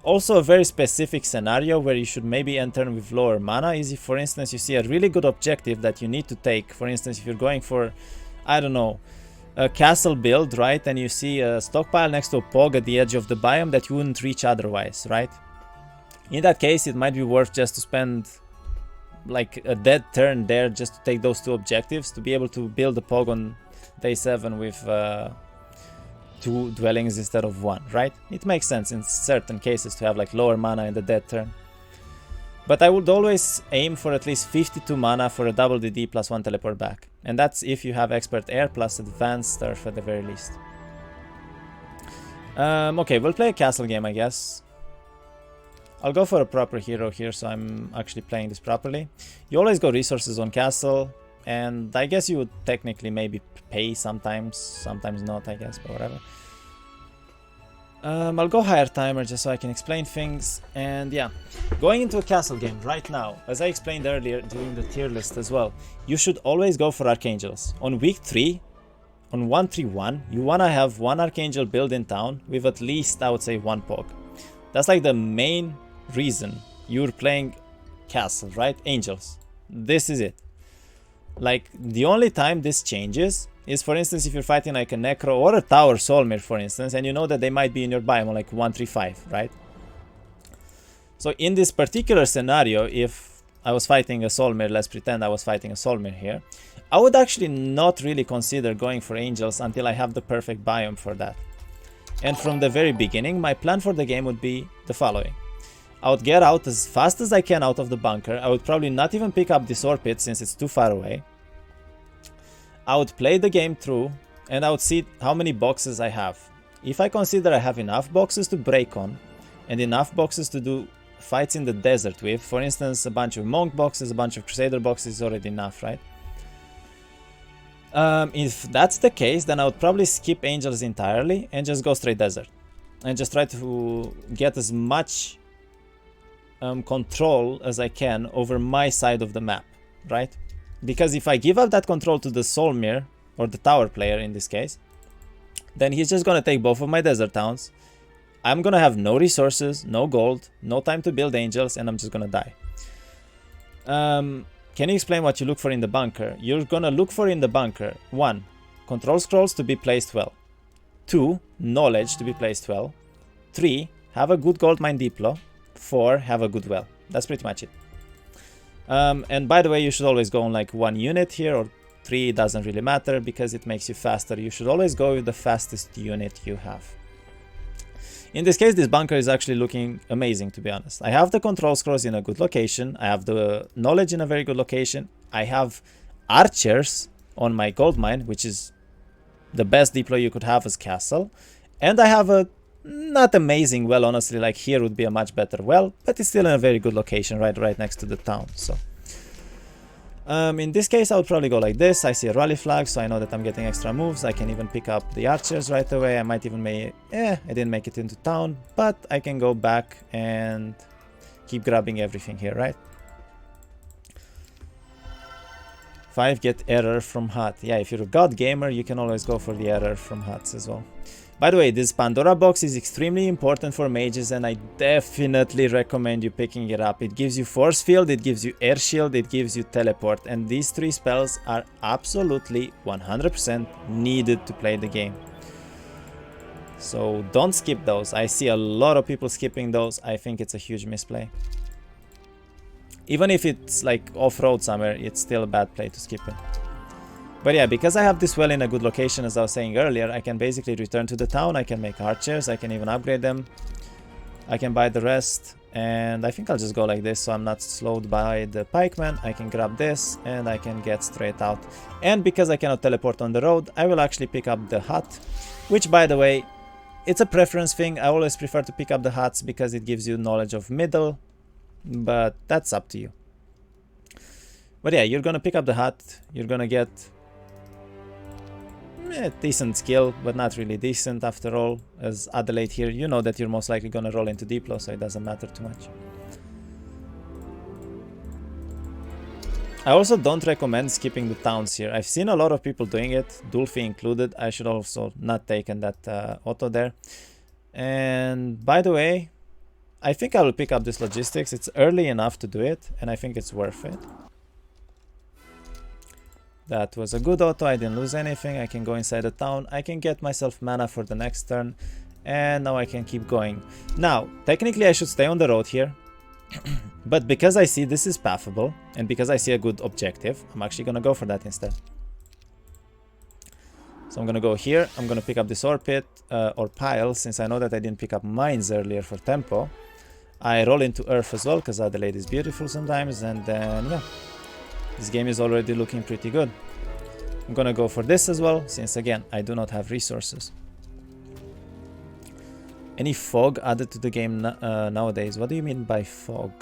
Also, a very specific scenario where you should maybe enter with lower mana is if, for instance, you see a really good objective that you need to take. For instance, if you're going for, I don't know, a castle build, right? And you see a stockpile next to a pog at the edge of the biome that you wouldn't reach otherwise, right? In that case, it might be worth just to spend like a dead turn there just to take those 2 objectives to be able to build a pog on day 7 with 2 dwellings instead of 1, right? It makes sense in certain cases to have like lower mana in the dead turn. But I would always aim for at least 52 mana for a double DD plus 1 teleport back. And that's if you have expert air plus advanced turf at the very least. Okay, we'll play a castle game, I guess. I'll go for a proper hero here, so I'm actually playing this properly. You always go resources on castle, and I guess you would technically maybe pay sometimes, sometimes not, I guess, but whatever. I'll go higher timer just so I can explain things, and yeah, going into a castle game right now, as I explained earlier during the tier list as well, you should always go for Archangels. On week 3, on 131, you wanna have 1 Archangel build in town with at least, I would say, 1 pog. That's like the main reason you're playing castle, right? Angels. This is it. Like, the only time this changes is, for instance, if you're fighting like a Necro or a Tower Soulmare, for instance, and you know that they might be in your biome on like 135, right? So in this particular scenario, if I was fighting a Soulmare, let's pretend I was fighting a Soulmare here, I would actually not really consider going for Angels until I have the perfect biome for that. And from the very beginning, my plan for the game would be the following. I would get out as fast as I can out of the bunker. I would probably not even pick up this ore pit since it's too far away. I would play the game through and I would see how many boxes I have. If I consider I have enough boxes to break on and enough boxes to do fights in the desert with, for instance, a bunch of monk boxes, a bunch of crusader boxes is already enough, right? If that's the case, then I would probably skip angels entirely and just go straight desert and just try to get as much control as I can over my side of the map, right? Because if I give up that control to the Soulmare, or the tower player in this case, then he's just gonna take both of my desert towns. I'm gonna have no resources, no gold, no time to build angels, and I'm just gonna die. Can you explain what you look for in the bunker? You're gonna look for in the bunker 1. Control scrolls to be placed well. 2. Knowledge to be placed well. 3. Have a good gold mine diplo. 4. Have a good well. that's pretty much it. And by the way, you should always go on like 1 unit here, or 3, doesn't really matter because it makes you faster. You should always go with the fastest unit you have. In this case, this bunker is actually looking amazing, to be honest. I have the control scrolls in a good location. I have the knowledge in a very good location. I have archers on my gold mine, which is the best deploy you could have as castle. And I have a not amazing well, honestly, like here would be a much better well, but it's still in a very good location, right next to the town. So in this case, I would probably go like this. I see a rally flag, so I know that I'm getting extra moves. I can even pick up the archers right away. I might even make, I didn't make it into town, but I can go back and keep grabbing everything here, right? 5, get error from hut. Yeah, if you're a god gamer, you can always go for the error from huts as well. By the way, this Pandora box is extremely important for mages, and I definitely recommend you picking it up. It gives you force field, it gives you air shield, it gives you teleport, and these 3 spells are absolutely 100% needed to play the game. So don't skip those. I see a lot of people skipping those. I think it's a huge misplay. Even if it's like off-road somewhere, it's still a bad play to skip it. But yeah, because I have this well in a good location, as I was saying earlier, I can basically return to the town, I can make archers, I can even upgrade them, I can buy the rest, and I think I'll just go like this so I'm not slowed by the pikeman. I can grab this and I can get straight out. And because I cannot teleport on the road, I will actually pick up the hut, which, by the way, it's a preference thing. I always prefer to pick up the huts because it gives you knowledge of middle, but that's up to you. But yeah, you're gonna pick up the hut, you're gonna get decent skill, but not really decent after all. As Adelaide here, you know that you're most likely gonna roll into Diplo, so it doesn't matter too much. I also don't recommend skipping the towns here. I've seen a lot of people doing it, Dulfi included. I should also not taken that auto there. And by the way, I think I will pick up this logistics. It's early enough to do it, and I think it's worth it. That was a good auto, I didn't lose anything. I can go inside the town, I can get myself mana for the next turn, and now I can keep going. Now, technically I should stay on the road here, but because I see this is pathable, and because I see a good objective, I'm actually gonna go for that instead. So I'm gonna go here, I'm gonna pick up this ore pit, or pile, since I know that I didn't pick up mines earlier for tempo. I roll into earth as well, because Adelaide is beautiful sometimes, and then yeah. This game is already looking pretty good. I'm gonna go for this as well, since again, I do not have resources. Any fog added to the game nowadays? What do you mean by fog?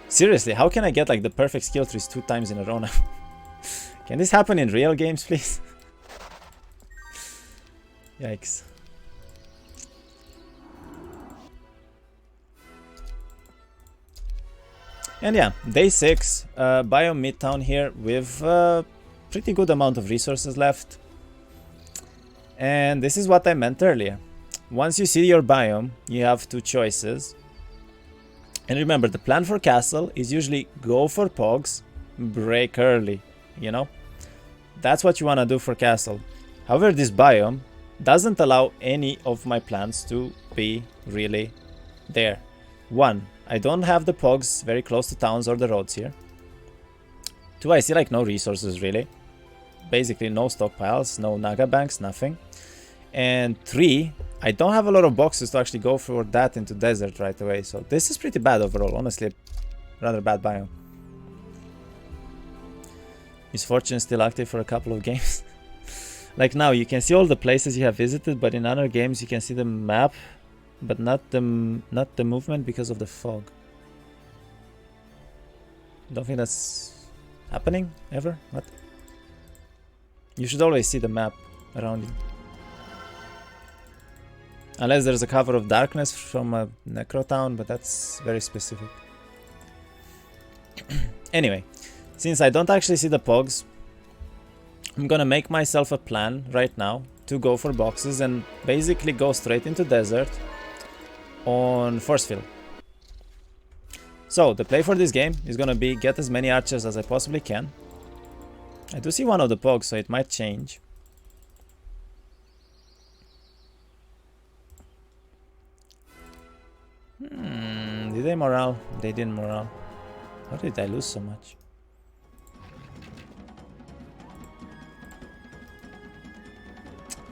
Seriously, how can I get like the perfect skill trees 2 times in a row now? Can this happen in real games, please? Yikes. And yeah, day 6, biome midtown here with a pretty good amount of resources left. And this is what I meant earlier. Once you see your biome, you have 2 choices. And remember, the plan for castle is usually go for pogs, break early, you know? That's what you want to do for castle. However, this biome doesn't allow any of my plans to be really there. 1, I don't have the pogs very close to towns or the roads here. 2, I see like no resources really. Basically no stockpiles, no naga banks, nothing. And 3, I don't have a lot of boxes to actually go for that into desert right away. So this is pretty bad overall, honestly. Rather bad biome. Misfortune is still active for a couple of games. Like now, you can see all the places you have visited, but in other games you can see the map, but not the movement because of the fog. Don't think that's happening ever. What? You should always see the map around you, unless there's a cover of darkness from a necro town, but that's very specific. Anyway, since I don't actually see the pogs, I'm gonna make myself a plan right now to go for boxes and basically go straight into desert on force field. So the play for this game is gonna be get as many archers as I possibly can. I do see one of the pogs, so it might change. Did they morale? They didn't morale. How did I lose so much?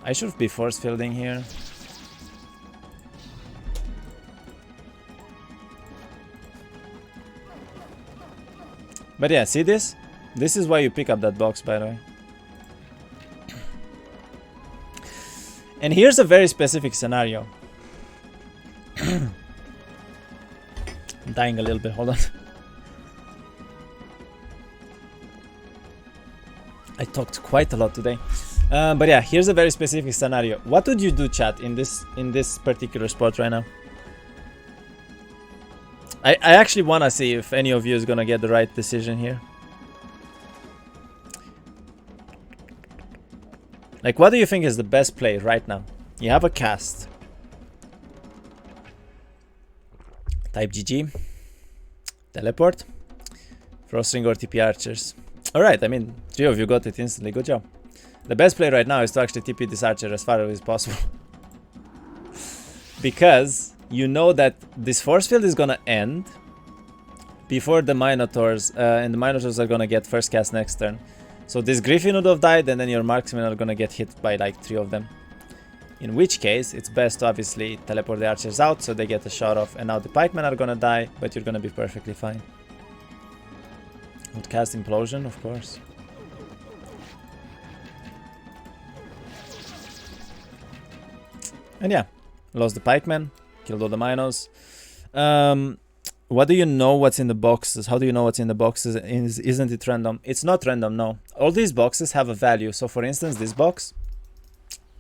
I should be force fielding here. But yeah, see this? This is why you pick up that box, by the way. And here's a very specific scenario. I'm dying a little bit, hold on. I talked quite a lot today. But yeah, here's a very specific scenario. What would you do, chat, in this particular spot right now? I actually want to see if any of you is going to get the right decision here. Like, what do you think is the best play right now? You have a cast. Type GG. Teleport. Frostring or TP archers. Alright, I mean, 3 of you got it instantly. Good job. The best play right now is to actually TP this archer as far away as possible. Because you know that this force field is gonna end before the Minotaurs, and the Minotaurs are gonna get first cast next turn. So this Griffin would have died, and then your marksmen are gonna get hit by like 3 of them. In which case, it's best to obviously teleport the archers out so they get a shot off, and now the pikemen are gonna die, but you're gonna be perfectly fine. Would cast Implosion, of course. And yeah, lost the pikemen, killed all the minos. What do you know what's in the boxes? How do you know what's in the boxes? Isn't it random? It's not random, no. All these boxes have a value. So for instance, this box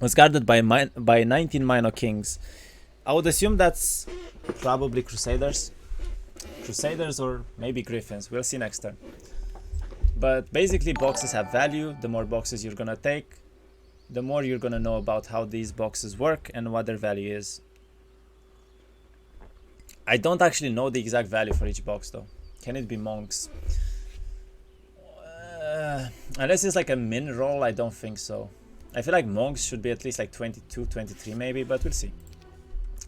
was guarded by 19 Mino Kings. I would assume that's probably Crusaders. Crusaders or maybe Griffins. We'll see next turn. But basically boxes have value. The more boxes you're gonna take, the more you're gonna know about how these boxes work and what their value is. I don't actually know the exact value for each box though. Can it be monks? Unless it's like a min roll, I don't think so. I feel like monks should be at least like 22, 23 maybe, but we'll see.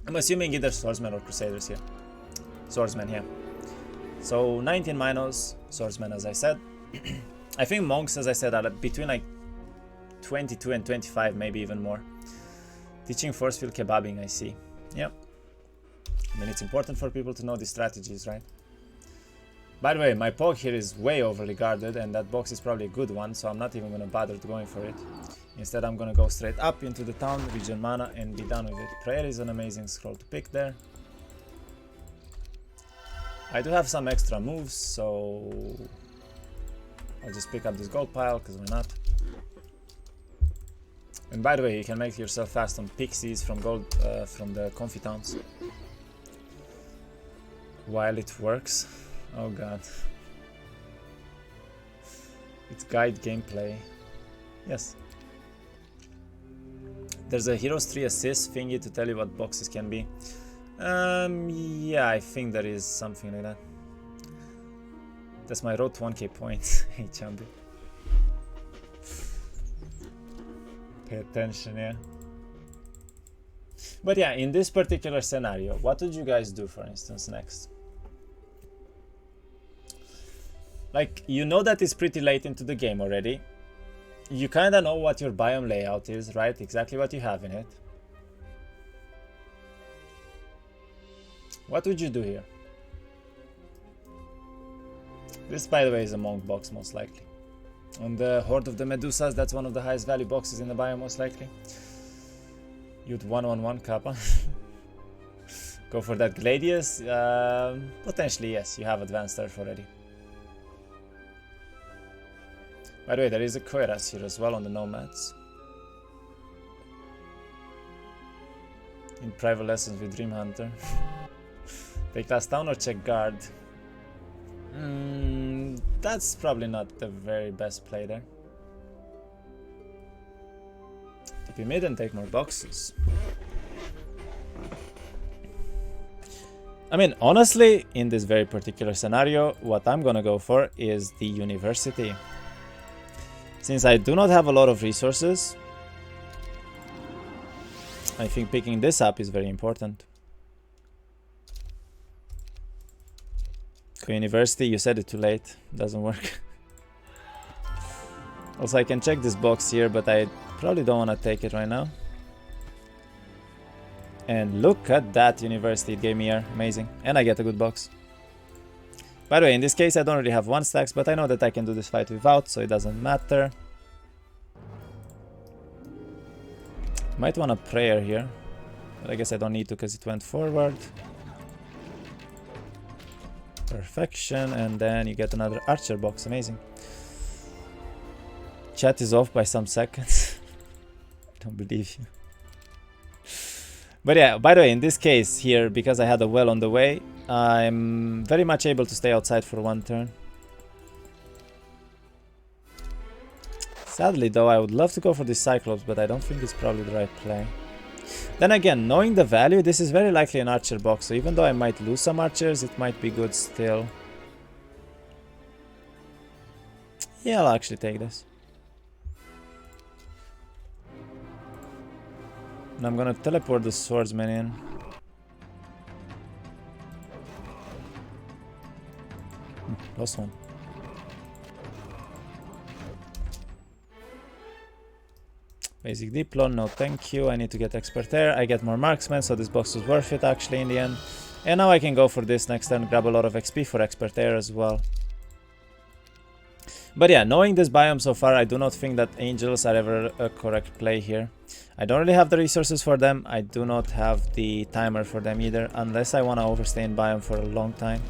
I'm assuming either swordsmen or crusaders here. Swordsmen, yeah. So 19 minos, swordsmen as I said. I think monks, as I said, are between like 22 and 25, maybe even more. Teaching force field kebabbing, I see. Yep. I mean, it's important for people to know these strategies, right? By the way, my poke here is way overly guarded, and that box is probably a good one, so I'm not even going to bother going for it. Instead, I'm going to go straight up into the town, regen mana, and be done with it. Prayer is an amazing scroll to pick there. I do have some extra moves, so I'll just pick up this gold pile, because why not? And by the way, you can make yourself fast on pixies from gold, from the comfy towns. While it works. Oh god. It's guide gameplay. Yes. There's a Heroes 3 assist thingy to tell you what boxes can be. Yeah, I think there is something like that. That's my road to 1k points. Hey, Chambi. Pay attention, yeah. But yeah, in this particular scenario, what would you guys do, for instance, next? Like, you know that it's pretty late into the game already. You kinda know what your biome layout is, right? Exactly what you have in it. What would you do here? This, by the way, is a monk box, most likely. On the Horde of the Medusas, that's one of the highest value boxes in the biome, most likely. You'd 1-1-1 Kappa. Go for that Gladius. Potentially, yes, you have advanced turf already. By the way, there is a Kyraha here as well on the Nomads. In private lessons with Dream Hunter. Take last down or check guard? That's probably not the very best play there. TP mid and take more boxes. I mean, honestly, in this very particular scenario, what I'm gonna go for is the university. Since I do not have a lot of resources, I think picking this up is very important. Go University, you said it too late. Doesn't work. Also, I can check this box here, but I probably don't want to take it right now. And look at that University it gave me here. Amazing. And I get a good box. By the way, in this case, I don't really have 1 stacks, but I know that I can do this fight without, so it doesn't matter. Might want a prayer here, but I guess I don't need to because it went forward. Perfection, and then you get another archer box. Amazing. Chat is off by some seconds. Don't believe you. But yeah, by the way, in this case here, because I had a well on the way, I'm very much able to stay outside for 1 turn. Sadly though, I would love to go for this Cyclops, but I don't think it's probably the right play. Then again, knowing the value, this is very likely an archer box, so even though I might lose some archers, it might be good still. Yeah, I'll actually take this. And I'm gonna teleport the swordsman in. Lost one. Basic Diplo, no thank you. I need to get expert air. I get more marksman, so this box was worth it actually in the end. And now I can go for this next turn, grab a lot of XP for expert air as well. But yeah, knowing this biome so far, I do not think that angels are ever a correct play here. I don't really have the resources for them. I do not have the timer for them either, unless I want to overstay in biome for a long time.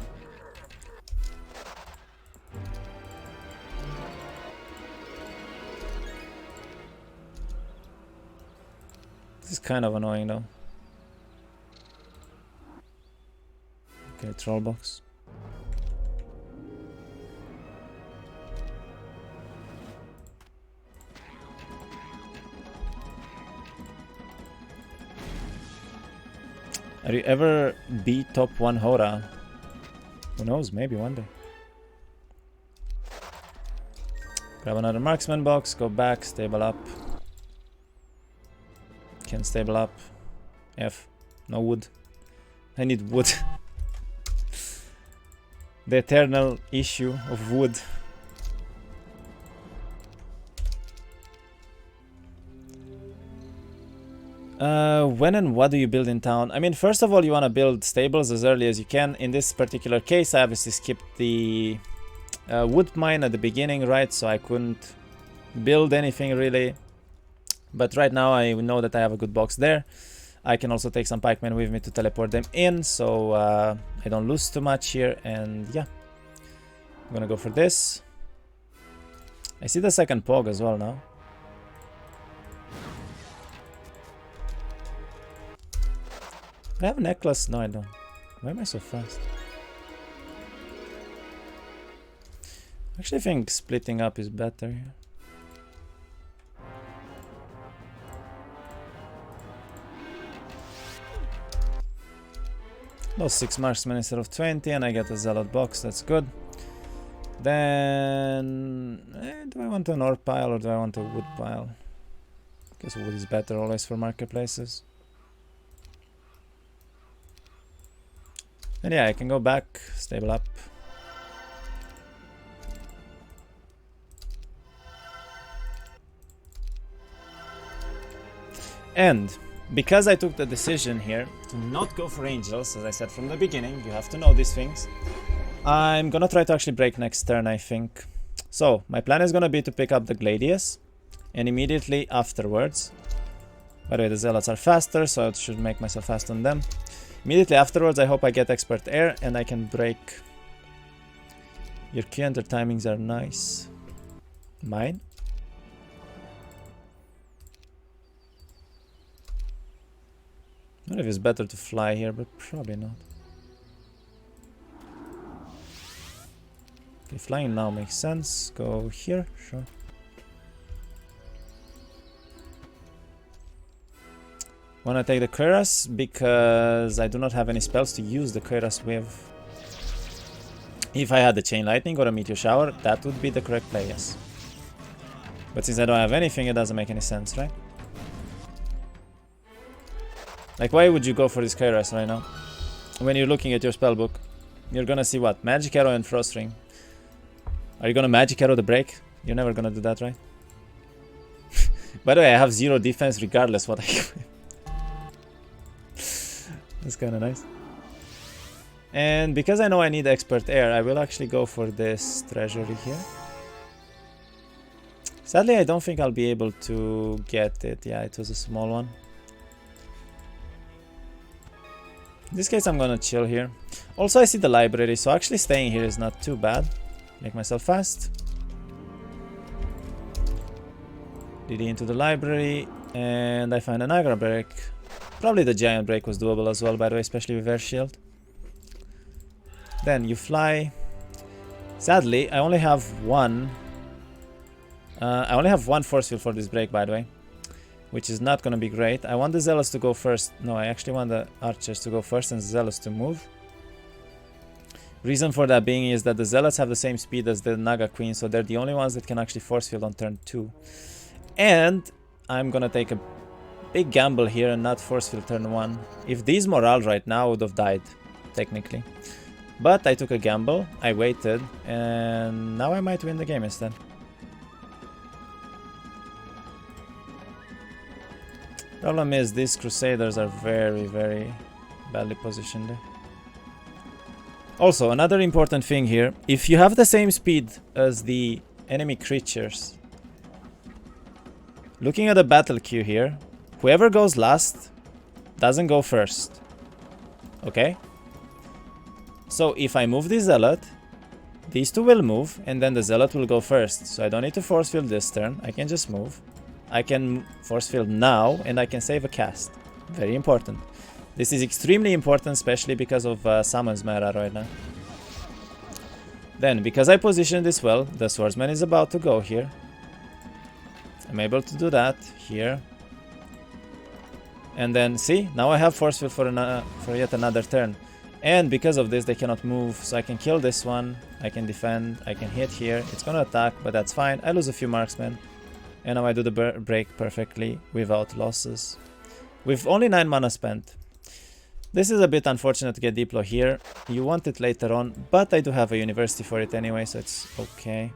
This is kind of annoying though. Okay, troll box. Are you ever be top 1 Hota? Who knows, maybe one day. Grab another marksman box, go back, stable up. Can stable up. F. No wood. I need wood. The eternal issue of wood. When and what do you build in town? I mean, first of all, you want to build stables as early as you can. In this particular case, I obviously skipped the wood mine at the beginning, right? So I couldn't build anything really. But right now, I know that I have a good box there. I can also take some pikemen with me to teleport them in, so I don't lose too much here. And yeah, I'm gonna go for this. I see the second pog as well now. I have a necklace? No, I don't. Why am I so fast? Actually, I think splitting up is better here. Those 6 marksmen instead of 20, and I get a zealot box. That's good. Then, do I want an ore pile or do I want a wood pile? I guess wood is better always for marketplaces. And yeah, I can go back, stable up. And because I took the decision here to not go for angels, as I said from the beginning, you have to know these things, I'm gonna try to actually break next turn, I think. So, my plan is gonna be to pick up the Gladius, and immediately afterwards, by the way, the Zealots are faster, so I should make myself fast on them. Immediately afterwards, I hope I get expert air, and I can break. Your Q enter timings are nice. Mine? I don't know if it's better to fly here, but probably not. Okay, flying now makes sense. Go here, sure. Wanna take the Kyraha because I do not have any spells to use the Kyraha with. If I had the Chain Lightning or a Meteor Shower, that would be the correct play, yes. But since I don't have anything, it doesn't make any sense, right? Like, why would you go for this Kyraha right now? When you're looking at your spellbook. you're gonna see what? Magic Arrow and Frost Ring. Are you gonna Magic Arrow the break? You're never gonna do that, right? By the way, I have 0 defense regardless what I equip. That's kinda nice. And because I know I need Expert Air, I will actually go for this treasury here. Sadly, I don't think I'll be able to get it. Yeah, it was a small one. In this case, I'm gonna chill here. Also, I see the library, so actually staying here is not too bad. Make myself fast. DD into the library, and I find an aggro break. Probably the giant break was doable as well, by the way, especially with air shield. Then you fly. Sadly, I only have one. I only have one force field for this break, by the way, which is not going to be great. I want the Zealots to go first. No, I actually want the Archers to go first and the Zealots to move. Reason for that being is that the Zealots have the same speed as the Naga Queen, so they're the only ones that can actually force field on turn 2. And I'm going to take a big gamble here and not force field turn 1. If these morale right now would have died, technically. But I took a gamble, I waited, and now I might win the game instead. Problem is, these Crusaders are very, very badly positioned. Also, another important thing here, if you have the same speed as the enemy creatures, looking at the battle queue here, whoever goes last doesn't go first. Okay? So if I move the Zealot, these two will move, and then the Zealot will go first. So I don't need to force field this turn, I can just move. I can force field now, and I can save a cast. Very important. This is extremely important, especially because of Summons meta right now. Then, because I positioned this well, the Swordsman is about to go here. I'm able to do that here. And then, see, now I have force field for yet another turn. And because of this, they cannot move, so I can kill this one, I can defend, I can hit here. It's gonna attack, but that's fine. I lose a few marksmen. And now I do the break perfectly without losses. With only 9 mana spent. This is a bit unfortunate to get Diplo here. You want it later on, but I do have a university for it anyway, so it's okay.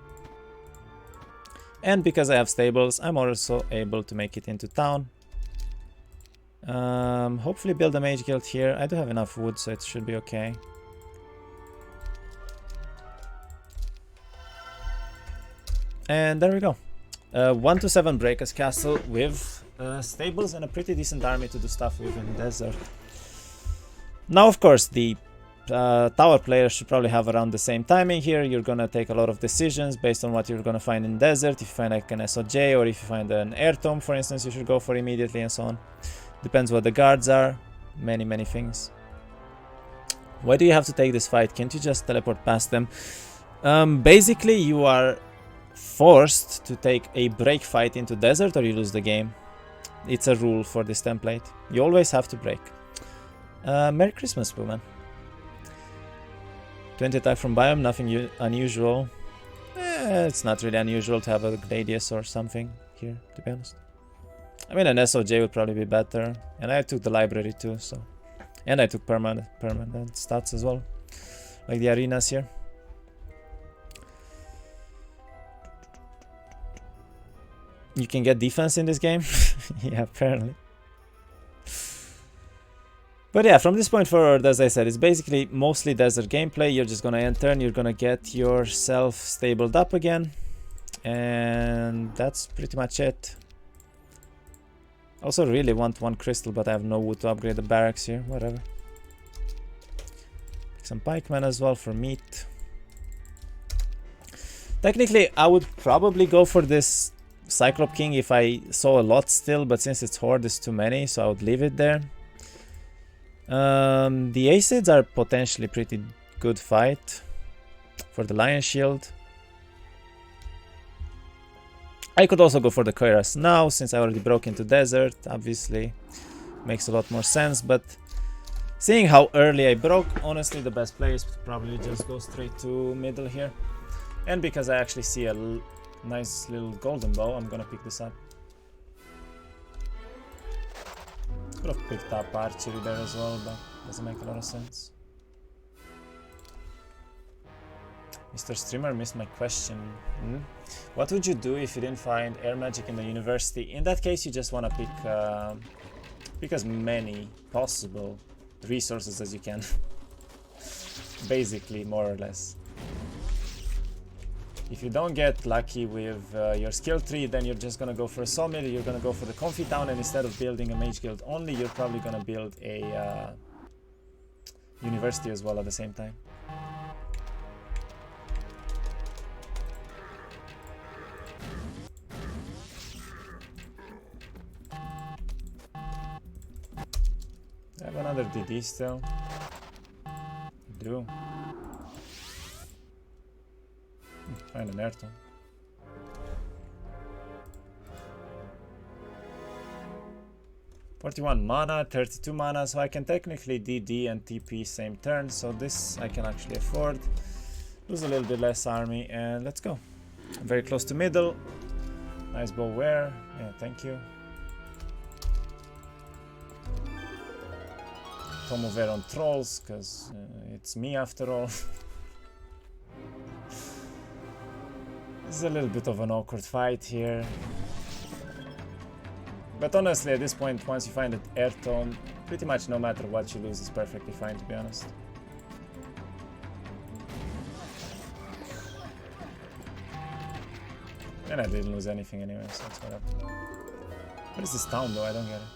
And because I have stables, I'm also able to make it into town. Hopefully build a mage guild here. I do have enough wood, so it should be okay. And there we go. 1-7 Breakers Castle with stables and a pretty decent army to do stuff with in desert. Now, of course, the tower players should probably have around the same timing here. You're gonna take a lot of decisions based on what you're gonna find in desert. If you find like an SOJ or if you find an air tomb, for instance, you should go for immediately and so on. Depends what the guards are. Many things. Why do you have to take this fight? Can't you just teleport past them? Basically, you are forced to take a break fight into desert or you lose the game. It's a rule for this template. You always have to break. Merry Christmas, woman. 20 attack from biome, nothing unusual. It's not really unusual to have a Gladius or something here, to be honest. I mean, an SOJ would probably be better. And I took the library too, so. And I took permanent stats as well. Like the arenas here. You can get defense in this game? Yeah, apparently. But yeah, from this point forward, as I said, it's basically mostly desert gameplay. You're just gonna enter and you're gonna get yourself stabled up again. And that's pretty much it. Also really want one crystal, but I have no wood to upgrade the barracks here. Whatever. Pick some pikemen as well for meat. Technically, I would probably go for this Cyclop King if I saw a lot still, but since it's Horde, it's too many, so I would leave it there. The Acids are potentially pretty good fight for the Lion Shield. I could also go for the Kyraha now, since I already broke into desert, obviously. Makes a lot more sense, but seeing how early I broke, honestly the best play is to probably just go straight to middle here. And because I actually see a nice little golden bow, I'm gonna pick this up. Could have picked up archery there as well, but doesn't make a lot of sense. Mr. Streamer missed my question. What would you do if you didn't find air magic in the university? In that case, you just want to pick as many possible resources as you can. Basically, more or less. If you don't get lucky with your skill tree, then you're just gonna go for a sawmill, you're gonna go for the comfy town, and instead of building a mage guild only, you're probably gonna build a university as well at the same time. I have another DD still. I do. Find an airtone. "41 mana, 32 mana, so I can technically DD and TP same turn, so this I can actually afford. Lose a little bit less army, and let's go. I'm very close to middle. Nice bow wear. Yeah, thank you. Tom over on trolls, because it's me after all. This is a little bit of an awkward fight here. But honestly, at this point, once you find an air tone, pretty much no matter what you lose is perfectly fine, to be honest. And I didn't lose anything anyway, so it's whatever. What is this town though? I don't get it.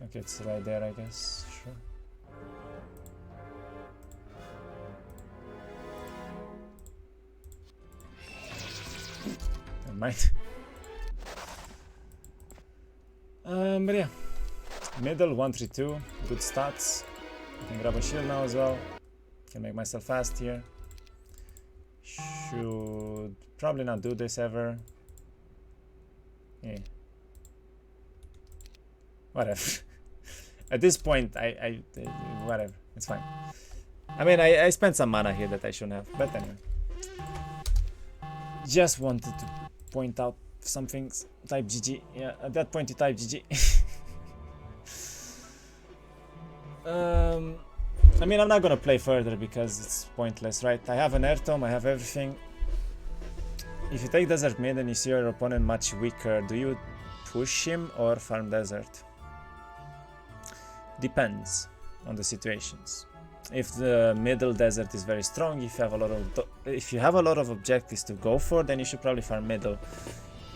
Okay, it's right there, I guess. Sure. Never mind. But yeah. Middle, 132. Good stats. I can grab a shield now as well. Can make myself fast here. Should probably not do this ever. Yeah. Whatever. At this point, whatever. It's fine. I mean, I spent some mana here that I shouldn't have. But anyway. Just wanted to point out some things. Type GG. Yeah, at that point you type GG. I mean, I'm not gonna play further because it's pointless, right? I have an air tome, I have everything. If you take desert mid and you see your opponent much weaker, do you push him or farm desert? Depends on the situations. If the middle desert is very strong, if you have a lot of objectives to go for, then you should probably farm middle.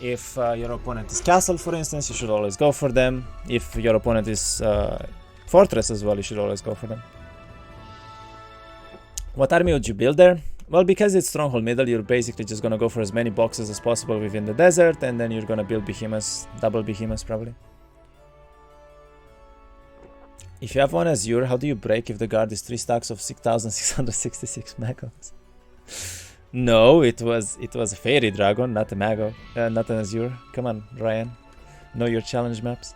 If your opponent is castle, for instance, you should always go for them. If your opponent is fortress as well, you should always go for them. What army would you build there? Well, because it's stronghold middle, you're basically just gonna go for as many boxes as possible within the desert, and then you're gonna build behemoths, double behemoths probably. If you have one Azure, how do you break if the guard is 3 stacks of 6,666 magos? No, it was a fairy dragon, not a mago, not an Azure. Come on, Ryan, know your challenge maps.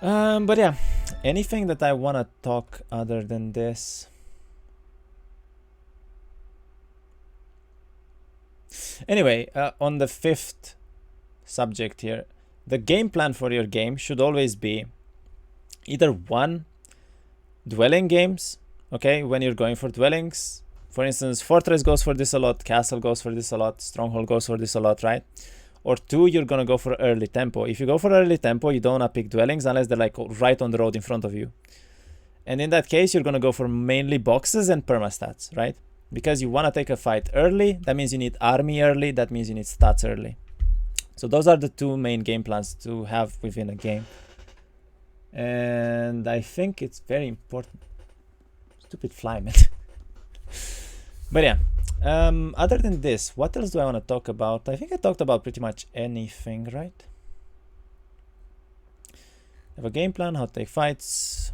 But yeah, anything that I wanna talk other than this? Anyway, on the 5th subject here. The game plan for your game should always be either one, dwelling games, okay, when you're going for dwellings. For instance, Fortress goes for this a lot, Castle goes for this a lot, Stronghold goes for this a lot, right? Or 2, you're gonna go for early tempo. If you go for early tempo, you don't wanna pick dwellings unless they're like right on the road in front of you. And in that case, you're gonna go for mainly boxes and permastats, right? Because you wanna take a fight early, that means you need army early, that means you need stats early. So those are the 2 main game plans to have within a game. And I think it's very important. Stupid fly, man. But yeah, other than this, what else do I want to talk about? I think I talked about pretty much anything, right? Have a game plan, how to take fights.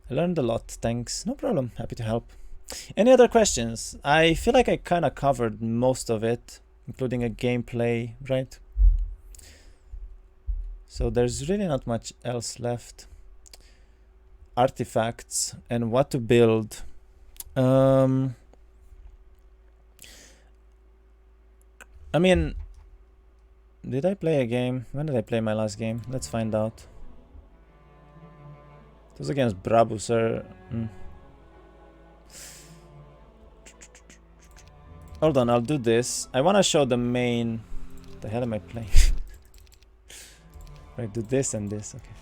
I learned a lot, thanks. No problem, happy to help. Any other questions? I feel like I kind of covered most of it, including a gameplay, right? So there's really not much else left. Artifacts and what to build. I mean, Did I play a game? When did I play my last game? Let's find out. It was against Brabusser. Hold on, I'll do this. I want to show the main... What the hell am I playing? Right, do this and this. Okay.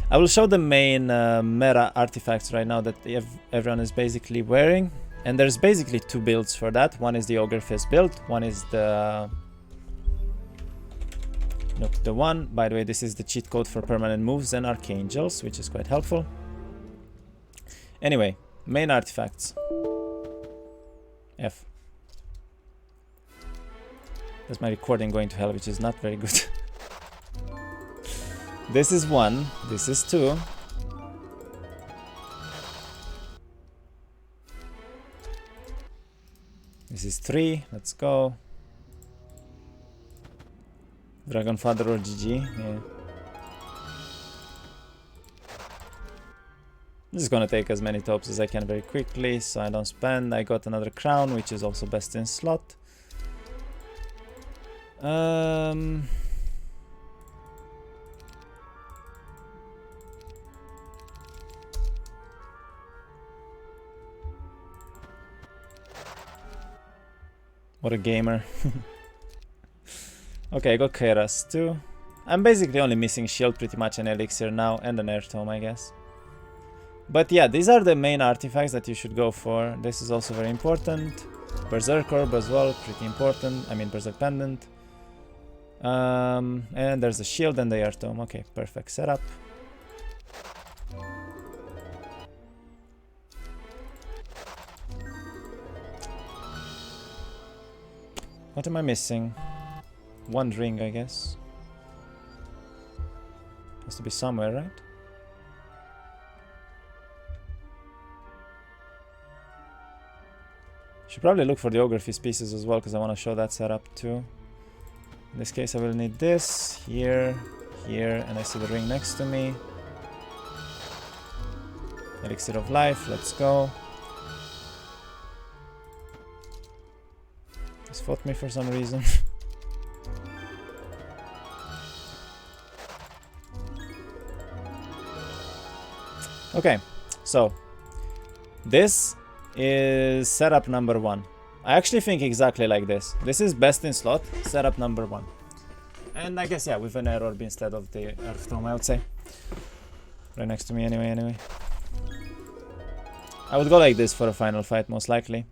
I will show the main meta artifacts right now that everyone is basically wearing. And there's basically two builds for that. One is the Ogre Fist build. One is the... Look, the one, by the way, this is the cheat code for permanent moves and archangels, which is quite helpful. Anyway, main artifacts. F. That's my recording going to hell, which is not very good. This is 1, this is 2. This is 3, let's go. Dragon Father or GG, yeah. I'm just gonna take as many tops as I can very quickly, so I don't spend. I got another crown, which is also best in slot. What a gamer. Okay, I got Kyraha too. I'm basically only missing shield pretty much, an elixir now, and an air tome, I guess. But yeah, these are the main artifacts that you should go for. This is also very important. Berserk Orb as well, pretty important. I mean, Berserk Pendant. And there's the shield and the air tome. Okay, perfect setup. What am I missing? One ring, I guess. Has to be somewhere, right? Should probably look for the Ogre Fist pieces as well, because I want to show that setup too. In this case, I will need this here, here, and I see the ring next to me. Elixir of Life, let's go. He's fought me for some reason. Okay, so this is setup number 1. I actually think exactly like this. This is best in slot, setup number 1. And I guess, yeah, with an air orb instead of the earth tome, I would say. Right next to me anyway. I would go like this for a final fight, most likely.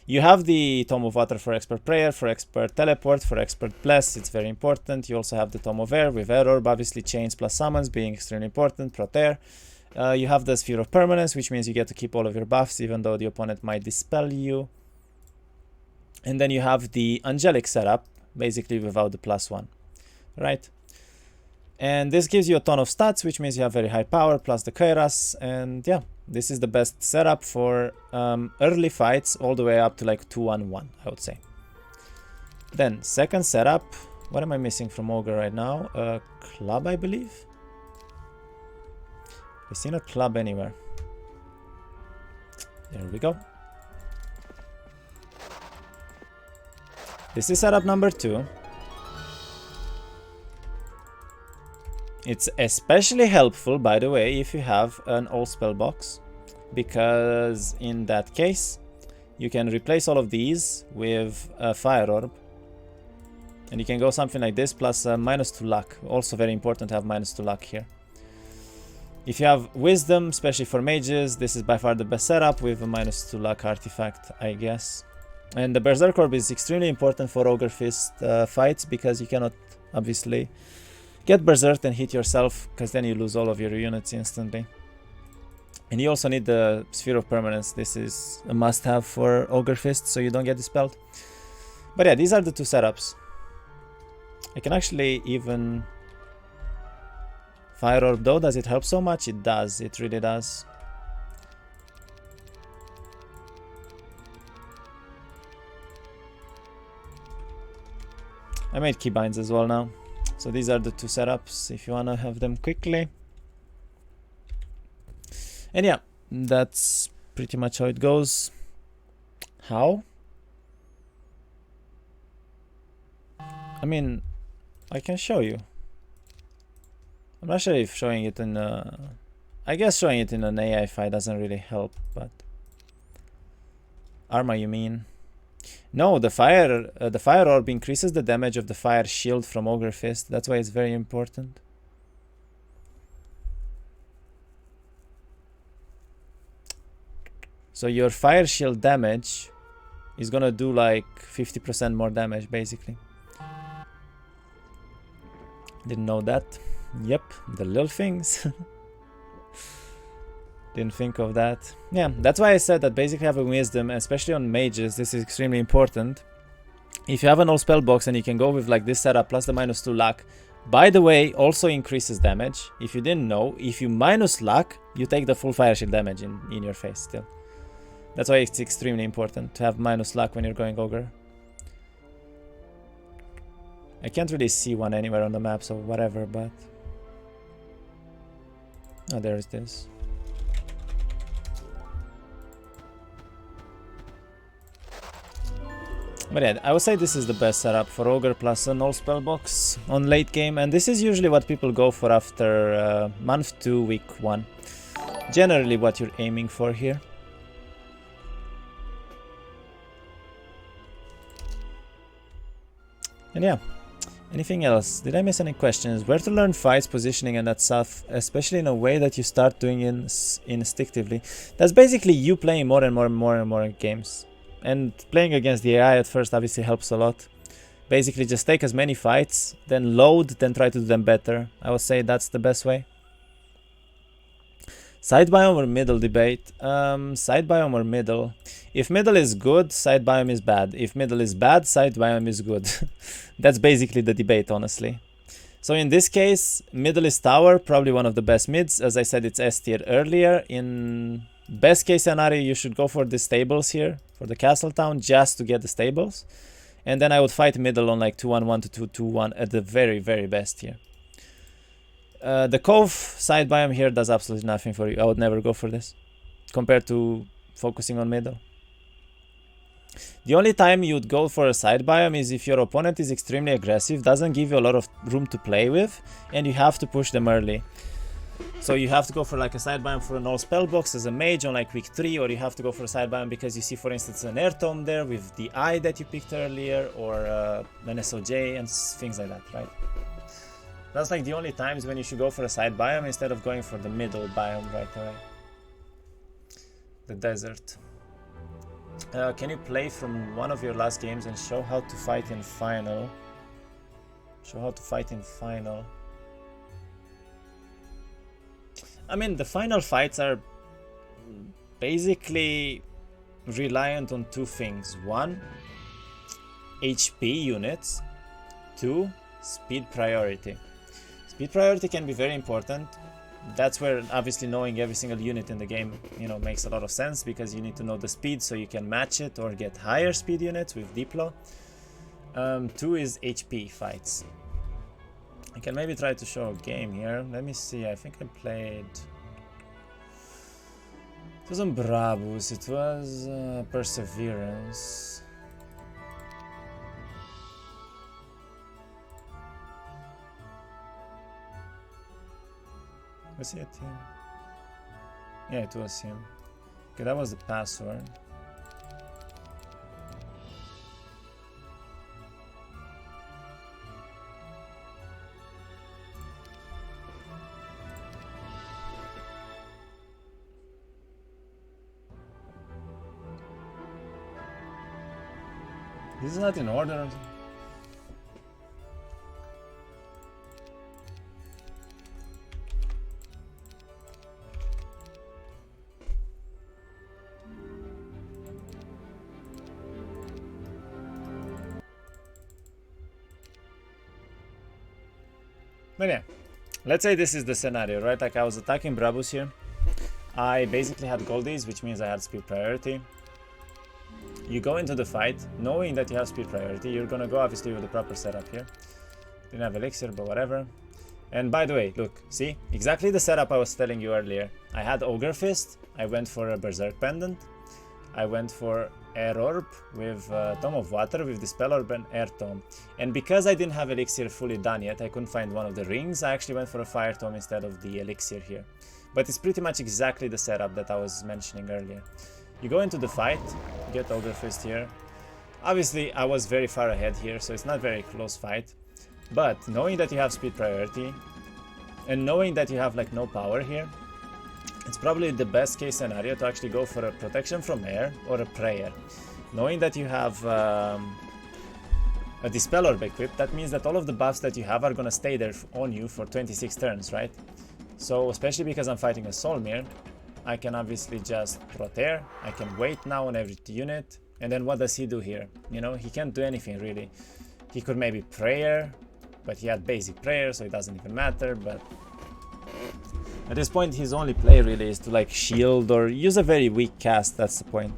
You have the Tome of Water for Expert Prayer, for Expert Teleport, for Expert Bless, it's very important. You also have the Tome of Air with Air Orb, obviously Chains plus Summons being extremely important, Proteer. You have the Sphere of Permanence, which means you get to keep all of your buffs, even though the opponent might dispel you. And then you have the Angelic setup, basically without the +1, right? And this gives you a ton of stats, which means you have very high power, plus the Kyraha, and yeah, this is the best setup for early fights, all the way up to like 2-1-1, I would say. Then, second setup, what am I missing from Ogre right now? A club, I believe? I've seen a club anywhere. There we go. This is setup number 2. It's especially helpful, by the way, if you have an all spell box, because in that case, you can replace all of these with a fire orb, and you can go something like this plus -2 luck. Also very important to have -2 luck here. If you have wisdom, especially for mages, this is by far the best setup with a -2 luck artifact, I guess. And the Berserk Orb is extremely important for Ogre Fist fights, because you cannot obviously get berserked and hit yourself, because then you lose all of your units instantly. And you also need the Sphere of Permanence. This is a must-have for Ogre Fist, so you don't get dispelled. But yeah, these are the two setups. I can actually even... Fire Orb though, does it help so much? It does, it really does. I made keybinds as well now. So these are the two setups if you want to have them quickly. And yeah, that's pretty much how it goes. How? I mean, I can show you. I'm not sure if showing it in I guess showing it in an AI fight doesn't really help, but Arma, you mean? No, the fire orb increases the damage of the fire shield from Ogre Fist. That's why it's very important. So your fire shield damage is gonna do like 50% more damage, basically. Didn't know that. Yep, the little things. Didn't think of that. Yeah, that's why I said that basically having wisdom, especially on mages, this is extremely important. If you have an old spell box and you can go with like this setup plus the -2 luck, by the way, also increases damage. If you didn't know, if you minus luck, you take the full fire shield damage in your face still. That's why it's extremely important to have minus luck when you're going ogre. I can't really see one anywhere on the map, so whatever, but... Oh, there's this. But yeah, I would say this is the best setup for Ogre plus an old spell box on late game, and this is usually what people go for after month 2, week 1. Generally what you're aiming for here. And yeah, anything else? Did I miss any questions? Where to learn fights, positioning and that stuff, especially in a way that you start doing it instinctively. That's basically you playing more and more games. And playing against the AI at first obviously helps a lot. Basically just take as many fights, then load, then try to do them better. I would say that's the best way. Side biome or middle debate? Side biome or middle? If middle is good, side biome is bad. If middle is bad, side biome is good. That's basically the debate, honestly. So in this case, middle is tower, probably one of the best mids. As I said, it's S tier earlier. In best case scenario, you should go for the stables here, for the castle town, just to get the stables. And then I would fight middle on like 2-1-1 to 2-2-1 at the very, very best here. The Cove side biome here does absolutely nothing for you. I would never go for this, compared to focusing on middle. The only time you'd go for a side biome is if your opponent is extremely aggressive, doesn't give you a lot of room to play with, and you have to push them early. So you have to go for like a side biome for an all spell box as a mage on like week 3, or you have to go for a side biome because you see, for instance, an air tome there with the eye that you picked earlier, or an SOJ and things like that, right? That's like the only times when you should go for a side biome instead of going for the middle biome right away. The desert. Can you play from one of your last games and show how to fight in final? Show how to fight in final. I mean, the final fights are basically reliant on 2 things. 1, HP units. 2, speed priority. Speed priority can be very important. That's where obviously knowing every single unit in the game, you know, makes a lot of sense, because you need to know the speed so you can match it or get higher speed units with Diplo. 2 is HP fights. I can maybe try to show a game here. Let me see. I think I played... It wasn't Brabus, it was Perseverance. Was it him? Yeah, it was him. Okay, that was the password. This is not in order. But yeah, let's say this is the scenario, right? Like I was attacking Brabus here. I basically had goldies, which means I had speed priority. You go into the fight knowing that you have speed priority. You're gonna go obviously with the proper setup here. Didn't have elixir, but whatever. And by the way, look, see? Exactly the setup I was telling you earlier. I had Ogre Fist, I went for a Berserk Pendant. I went for Air Orb with Tome of Water with Dispel Orb and Air Tome. And because I didn't have Elixir fully done yet, I couldn't find one of the rings, I actually went for a Fire Tome instead of the Elixir here. But it's pretty much exactly the setup that I was mentioning earlier. You go into the fight, get Ogre Fist here. Obviously, I was very far ahead here, so it's not very close fight. But knowing that you have speed priority, and knowing that you have like no power here, it's probably the best case scenario to actually go for a protection from air or a prayer. Knowing that you have a Dispel Orb equipped, that means that all of the buffs that you have are gonna stay there on you for 26 turns, right? So especially because I'm fighting a Solmir, I can obviously just Proteer, I can wait now on every unit, and then what does he do here? You know, he can't do anything really. He could maybe prayer, but he had basic prayer, so it doesn't even matter, but at this point his only play really is to like shield or use a very weak cast, that's the point.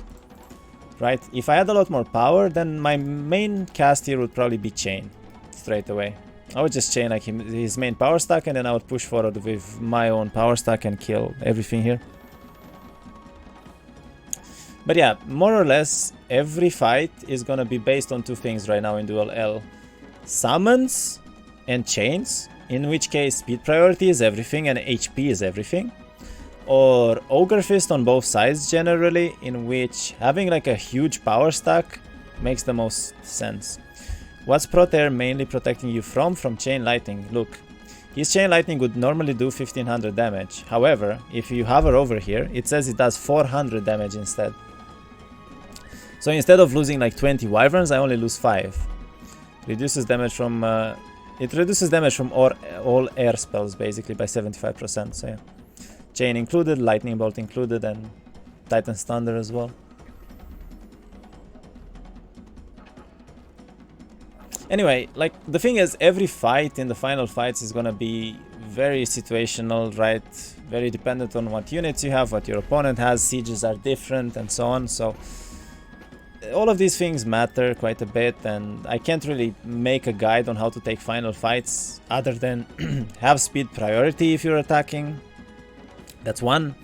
Right? If I had a lot more power, then my main cast here would probably be Chain, straight away. I would just chain like his main power stack, and then I would push forward with my own power stack and kill everything here. But yeah, more or less every fight is gonna be based on two things right now in Duel L. Summons and chains, in which case speed priority is everything and HP is everything. Or Ogre Fist on both sides generally, in which having like a huge power stack makes the most sense. What's Proteer mainly protecting you from Chain Lightning? Look, his Chain Lightning would normally do 1500 damage. However, if you hover over here, it says it does 400 damage instead. So instead of losing like 20 Wyverns, I only lose 5. Reduces damage from it reduces damage from all air spells basically by 75%. So yeah, Chain included, Lightning Bolt included, and Titan's Thunder as well. Anyway, like the thing is, every fight in the final fights is gonna be very situational, right? Very dependent on what units you have, what your opponent has. Sieges are different and so on. So all of these things matter quite a bit, and I can't really make a guide on how to take final fights other than have speed priority if you're attacking. That's one.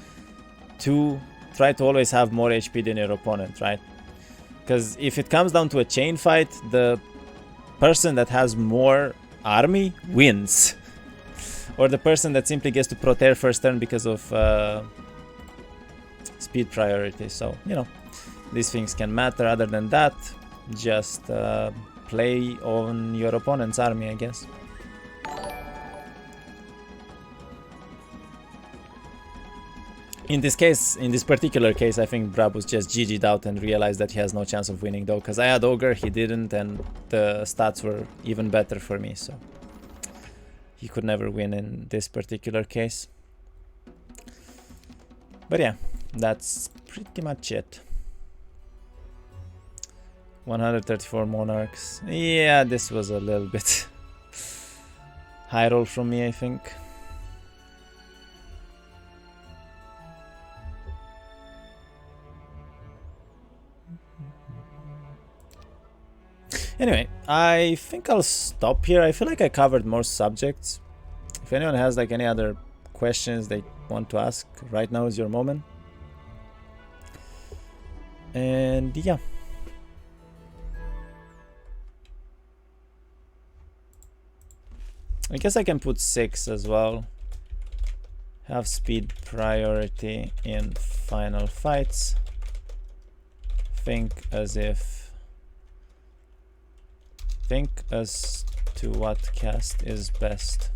Two, try to always have more HP than your opponent, right? Because if it comes down to a chain fight, the person that has more army wins. Or the person that simply gets to Proteer first turn because of speed priority. So, you know, these things can matter. Other than that, just play on your opponent's army, I guess. In this case, in this particular case, I think Brab was just GG'd out and realized that he has no chance of winning though, because I had Ogre, he didn't, and the stats were even better for me, so he could never win in this particular case. But yeah, that's pretty much it. 134 Monarchs. Yeah, this was a little bit high roll from me, I think. Anyway, I think I'll stop here. I feel like I covered more subjects. If anyone has like any other questions they want to ask, right now is your moment. And yeah. I guess I can put 6 as well. Have speed priority in final fights. Think as to what cast is best.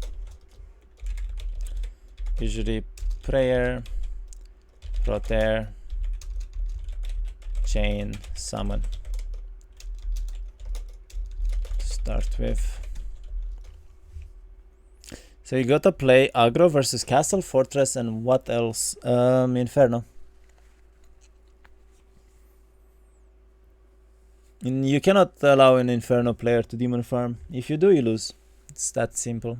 Usually prayer, Proteer, chain, summon. Start with. So you gotta play aggro versus castle, fortress, and what else? Inferno. You cannot allow an Inferno player to demon farm. If you do, you lose. It's that simple.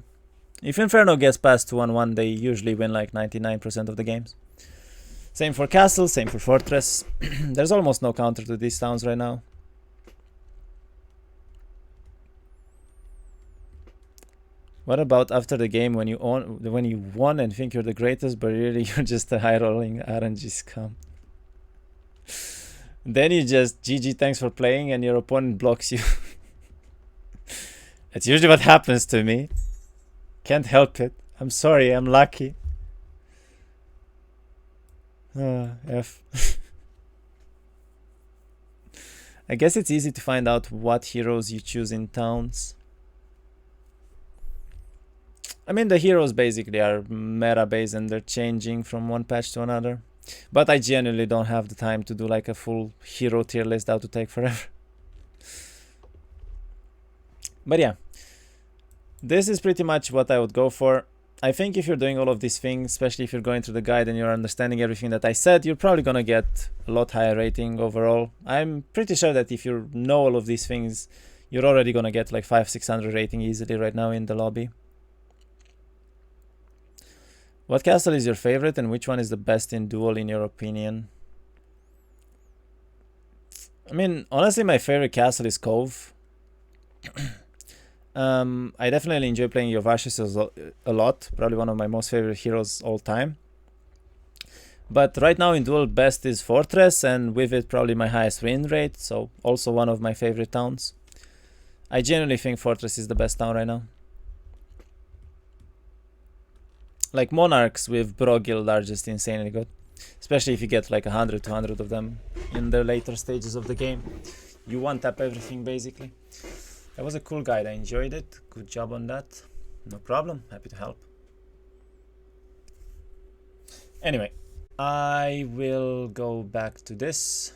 If Inferno gets past 2-1-1, they usually win like 99% of the games. Same for castle, same for fortress. There's almost no counter to these towns right now. What about after the game when you won and think you're the greatest, but really you're just a high rolling RNG scum? Then you just GG, thanks for playing, and your opponent blocks you. That's usually what happens to me. Can't help it. I'm sorry, I'm lucky. F. I guess it's easy to find out what heroes you choose in towns. I mean, the heroes basically are meta based and they're changing from one patch to another. But I genuinely don't have the time to do like a full hero tier list. That would take forever. But yeah, this is pretty much what I would go for. I think if you're doing all of these things, especially if you're going through the guide and you're understanding everything that I said, you're probably gonna get a lot higher rating overall. I'm pretty sure that if you know all of these things, you're already gonna get like 500-600 rating easily right now in the lobby. What castle is your favorite and which one is the best in Duel in your opinion? I mean, honestly, my favorite castle is Cove. I definitely enjoy playing Yovashis a lot. Probably one of my most favorite heroes all time. But right now in Duel, best is Fortress, and with it probably my highest win rate. So also one of my favorite towns. I genuinely think Fortress is the best town right now. Like Monarchs with Bro Guild are just insanely good. Especially if you get like 100, 200 of them in the later stages of the game. You one-tap everything basically. That was a cool guide, I enjoyed it. Good job on that. No problem, happy to help. Anyway, I will go back to this.